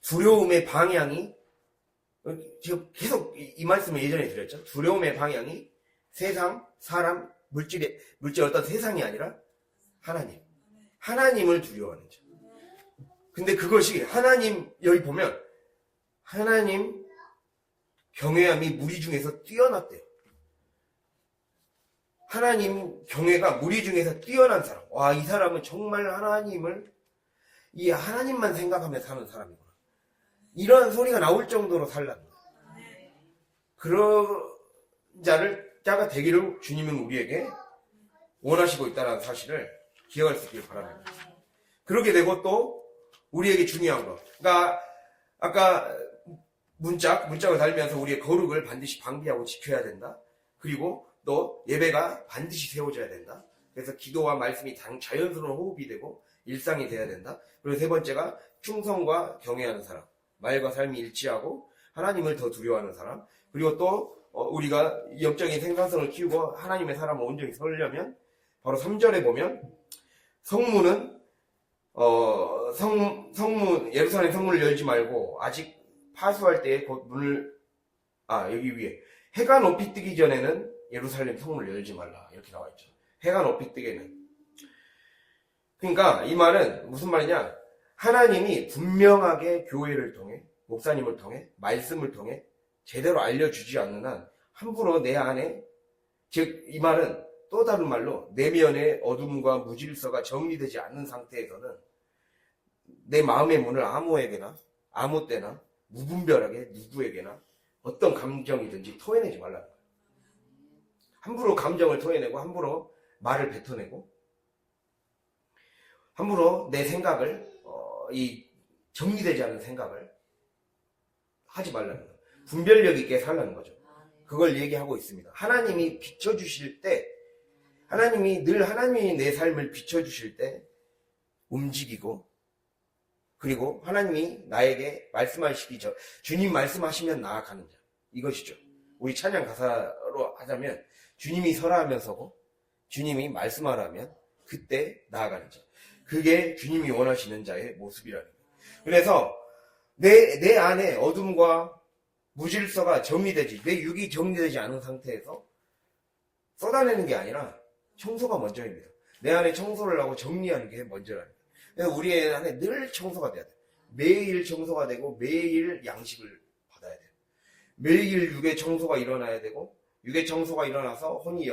두려움의 방향이, 지금 계속 이 말씀을 예전에 드렸죠. 두려움의 방향이 세상, 사람, 물질 어떤 세상이 아니라 하나님을 두려워하는 자. 근데 그것이 하나님, 여기 보면 하나님 경외함이 무리 중에서 뛰어났대요. 하나님 경외가 무리 중에서 뛰어난 사람. 와, 이 사람은 정말 이 하나님만 생각하며 사는 사람이구나. 이런 소리가 나올 정도로 살라는 거예요. 그런 자가 되기를 주님은 우리에게 원하시고 있다는 사실을 기억할 수 있길 바랍니다. 그렇게 되고 또 우리에게 중요한 거. 그러니까 아까 문짝을 달면서 우리의 거룩을 반드시 방비하고 지켜야 된다. 그리고 또 예배가 반드시 세워져야 된다. 그래서 기도와 말씀이 자연스러운 호흡이 되고 일상이 돼야 된다. 그리고 세 번째가 충성과 경외하는 사람. 말과 삶이 일치하고 하나님을 더 두려워하는 사람. 그리고 또 우리가 영적인 생산성을 키우고 하나님의 사람을 온전히 설려면 바로 3절에 보면 성문은 예루살렘 성문을 열지 말고 아직 파수할 때에 곧 문을 여기 위에 해가 높이 뜨기 전에는 예루살렘 성문을 열지 말라 이렇게 나와 있죠. 해가 높이 뜨게는. 그러니까 이 말은 무슨 말이냐? 하나님이 분명하게 교회를 통해 목사님을 통해 말씀을 통해 제대로 알려주지 않는 한 함부로 내 안에, 즉 이 말은 또 다른 말로 내면의 어둠과 무질서가 정리되지 않는 상태에서는 내 마음의 문을 아무에게나 아무 때나 무분별하게 누구에게나 어떤 감정이든지 토해내지 말라는 거예요. 함부로 감정을 토해내고 함부로 말을 뱉어내고 함부로 내 생각을 이 정리되지 않은 생각을 하지 말라는 거예요. 분별력 있게 살라는 거죠. 그걸 얘기하고 있습니다. 하나님이 비춰주실 때, 하나님이 내 삶을 비춰주실 때 움직이고, 그리고 하나님이 나에게 말씀하시기 전, 주님 말씀하시면 나아가는 자. 이것이죠. 우리 찬양 가사로 하자면, 주님이 설하면 서고, 주님이 말씀하라면, 그때 나아가는 자. 그게 주님이 원하시는 자의 모습이라는 거예요. 그래서, 내 안에 어둠과 무질서가 정리되지, 내 육이 정리되지 않은 상태에서 쏟아내는 게 아니라 청소가 먼저입니다. 내 안에 청소를 하고 정리하는 게 먼저라는 거예요. 그래서 우리 안에 늘 청소가 돼야 돼요. 매일 청소가 되고 매일 양식을 받아야 돼요. 매일 육의 청소가 일어나야 되고 육의 청소가 일어나서 혼이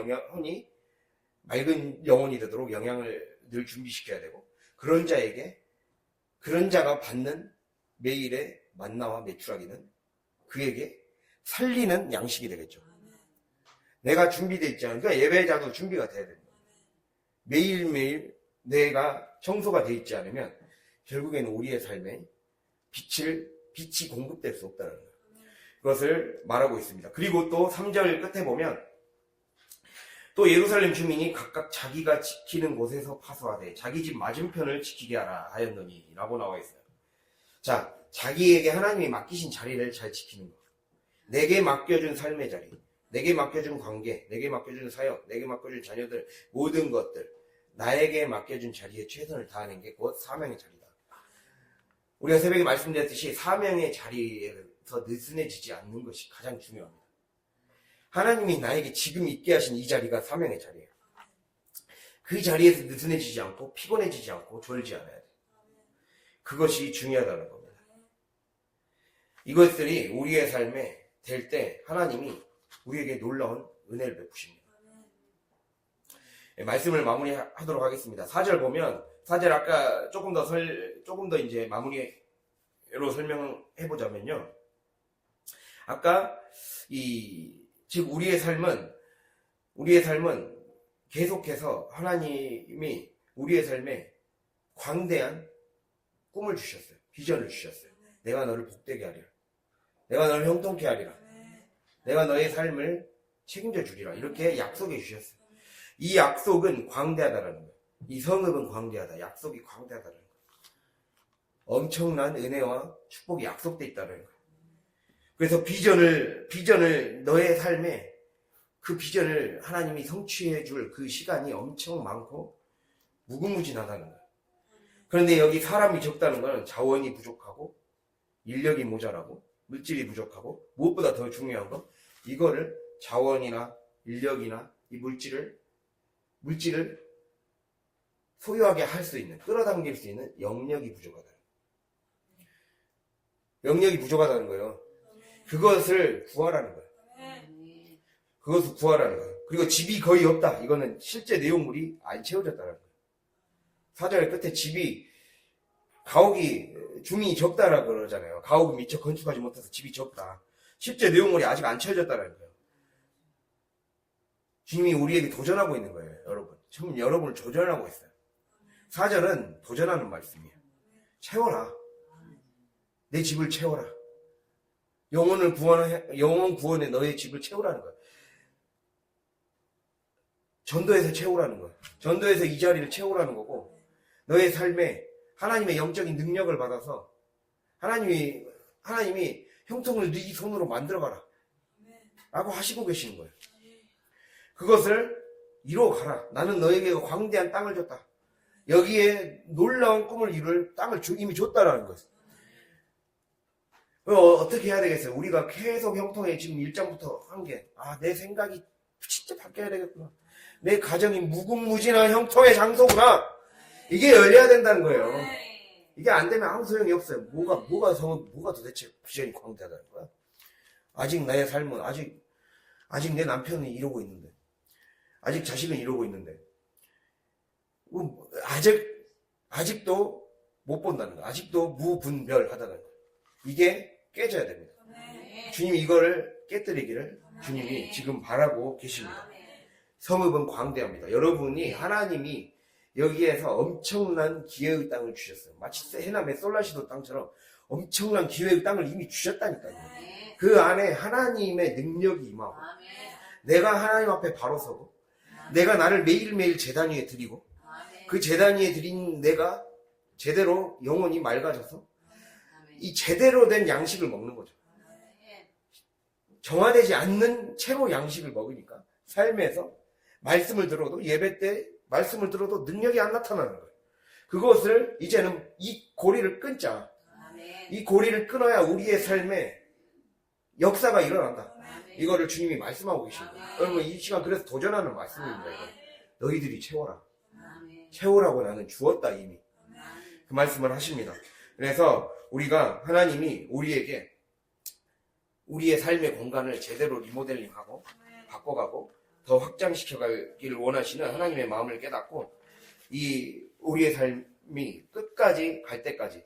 맑은 영혼이 되도록 영양을 늘 준비시켜야 되고 그런 자가 받는 매일의 만나와 메추라기는 그에게 살리는 양식이 되겠죠. 내가 준비되어 있지 않으면, 그러니까 예배자도 준비가 돼야 됩니다. 매일매일 내가 청소가 되어 있지 않으면 결국에는 우리의 삶에 빛이 공급될 수 없다는 거예요. 그것을 말하고 있습니다. 그리고 또 3절 끝에 보면 또 예루살렘 주민이 각각 자기가 지키는 곳에서 파수하되 자기 집 맞은편을 지키게 하라 하였느니 라고 나와 있어요. 자, 자기에게 하나님이 맡기신 자리를 잘 지키는 것. 내게 맡겨준 삶의 자리, 내게 맡겨준 관계, 내게 맡겨준 사역, 내게 맡겨준 자녀들, 모든 것들, 나에게 맡겨준 자리에 최선을 다하는 게 곧 사명의 자리다. 우리가 새벽에 말씀드렸듯이 사명의 자리에서 느슨해지지 않는 것이 가장 중요합니다. 하나님이 나에게 지금 있게 하신 이 자리가 사명의 자리예요. 그 자리에서 느슨해지지 않고 피곤해지지 않고 졸지 않아야 돼요. 그것이 중요하다는 겁니다. 이것들이 우리의 삶에 될 때 하나님이 우리에게 놀라운 은혜를 베푸십니다. 말씀을 마무리하도록 하겠습니다. 4절 보면 4절 아까 조금 더 이제 마무리로 설명해 보자면요. 아까 즉 우리의 삶은 계속해서 하나님이 우리의 삶에 광대한 꿈을 주셨어요. 비전을 주셨어요. 내가 너를 복되게 하리라. 내가 너를 형통케 하리라. 내가 너의 삶을 책임져 주리라. 이렇게 약속해 주셨어요. 이 약속은 광대하다라는 거예요. 이 성읍은 광대하다. 약속이 광대하다라는 거예요. 엄청난 은혜와 축복이 약속돼 있다는 거예요. 그래서 비전을 너의 삶에 그 비전을 하나님이 성취해 줄 그 시간이 엄청 많고 무궁무진하다는 거예요. 그런데 여기 사람이 적다는 것은 자원이 부족하고 인력이 모자라고 물질이 부족하고 무엇보다 더 중요한 건 이거를 자원이나 인력이나 이 물질을 소유하게 할 수 있는, 끌어당길 수 있는 영역이 부족하다. 영역이 부족하다는 거예요. 그것을 구하라는 거예요. 그것을 구하라는 거예요. 그리고 집이 거의 없다. 이거는 실제 내용물이 안 채워졌다는 거예요. 4절 끝에 집이 가옥이 중이 적다라고 그러잖아요. 가옥이 미처 건축하지 못해서 집이 적다. 실제 내용물이 아직 안 채워졌다는 거예요. 주님이 우리에게 도전하고 있는 거예요, 여러분. 지금 여러분을 도전하고 있어요. 4절은 도전하는 말씀이에요. 채워라. 내 집을 채워라. 영혼 구원에 너의 집을 채우라는 거예요. 전도에서 채우라는 거예요. 전도에서 이 자리를 채우라는 거고, 너의 삶에 하나님의 영적인 능력을 받아서 하나님이 형통을 네 손으로 만들어가라 라고 하시고 계시는 거예요. 그것을 이루어가라. 나는 너에게 광대한 땅을 줬다. 여기에 놀라운 꿈을 이룰 땅을 이미 줬다라는 거예요. 어떻게 해야 되겠어요? 우리가 계속 형통에 지금 1장부터 한 게, 내 생각이 진짜 바뀌어야 되겠구나. 내 가정이 무궁무진한 형통의 장소구나. 이게 열려야 된다는 거예요. 이게 안 되면 아무 소용이 없어요. 뭐가 도대체 비전이 광대하다는 거야? 아직 나의 삶은, 아직 내 남편은 이러고 있는데, 아직 자식은 이러고 있는데, 아직도 못 본다는 거야. 아직도 무분별하다는 거야. 이게 깨져야 됩니다. 주님이 이거를 깨뜨리기를 주님이 지금 바라고 계십니다. 성읍은 광대합니다. 여러분이 하나님이 여기에서 엄청난 기회의 땅을 주셨어요. 마치 해남의 솔라시도 땅처럼 엄청난 기회의 땅을 이미 주셨다니까요. 그 안에 하나님의 능력이 임하고 내가 하나님 앞에 바로 서고 내가 나를 매일매일 제단 위에 드리고 그 제단 위에 드린 내가 제대로 영혼이 맑아져서 이 제대로 된 양식을 먹는 거죠. 정화되지 않는 채로 양식을 먹으니까 삶에서 말씀을 들어도 예배 때 말씀을 들어도 능력이 안 나타나는 거예요. 그것을 이제는 이 고리를 끊자. 이 고리를 끊어야 우리의 삶에 역사가 일어난다. 이거를 주님이 말씀하고 계십니다. 여러분 이 시간 그래서 도전하는 말씀입니다. 이거. 너희들이 채워라. 채우라고 나는 주었다 이미. 그 말씀을 하십니다. 그래서 우리가 하나님이 우리에게 우리의 삶의 공간을 제대로 리모델링하고 바꿔가고 더 확장시켜가기를 원하시는 하나님의 마음을 깨닫고 이 우리의 삶이 끝까지 갈 때까지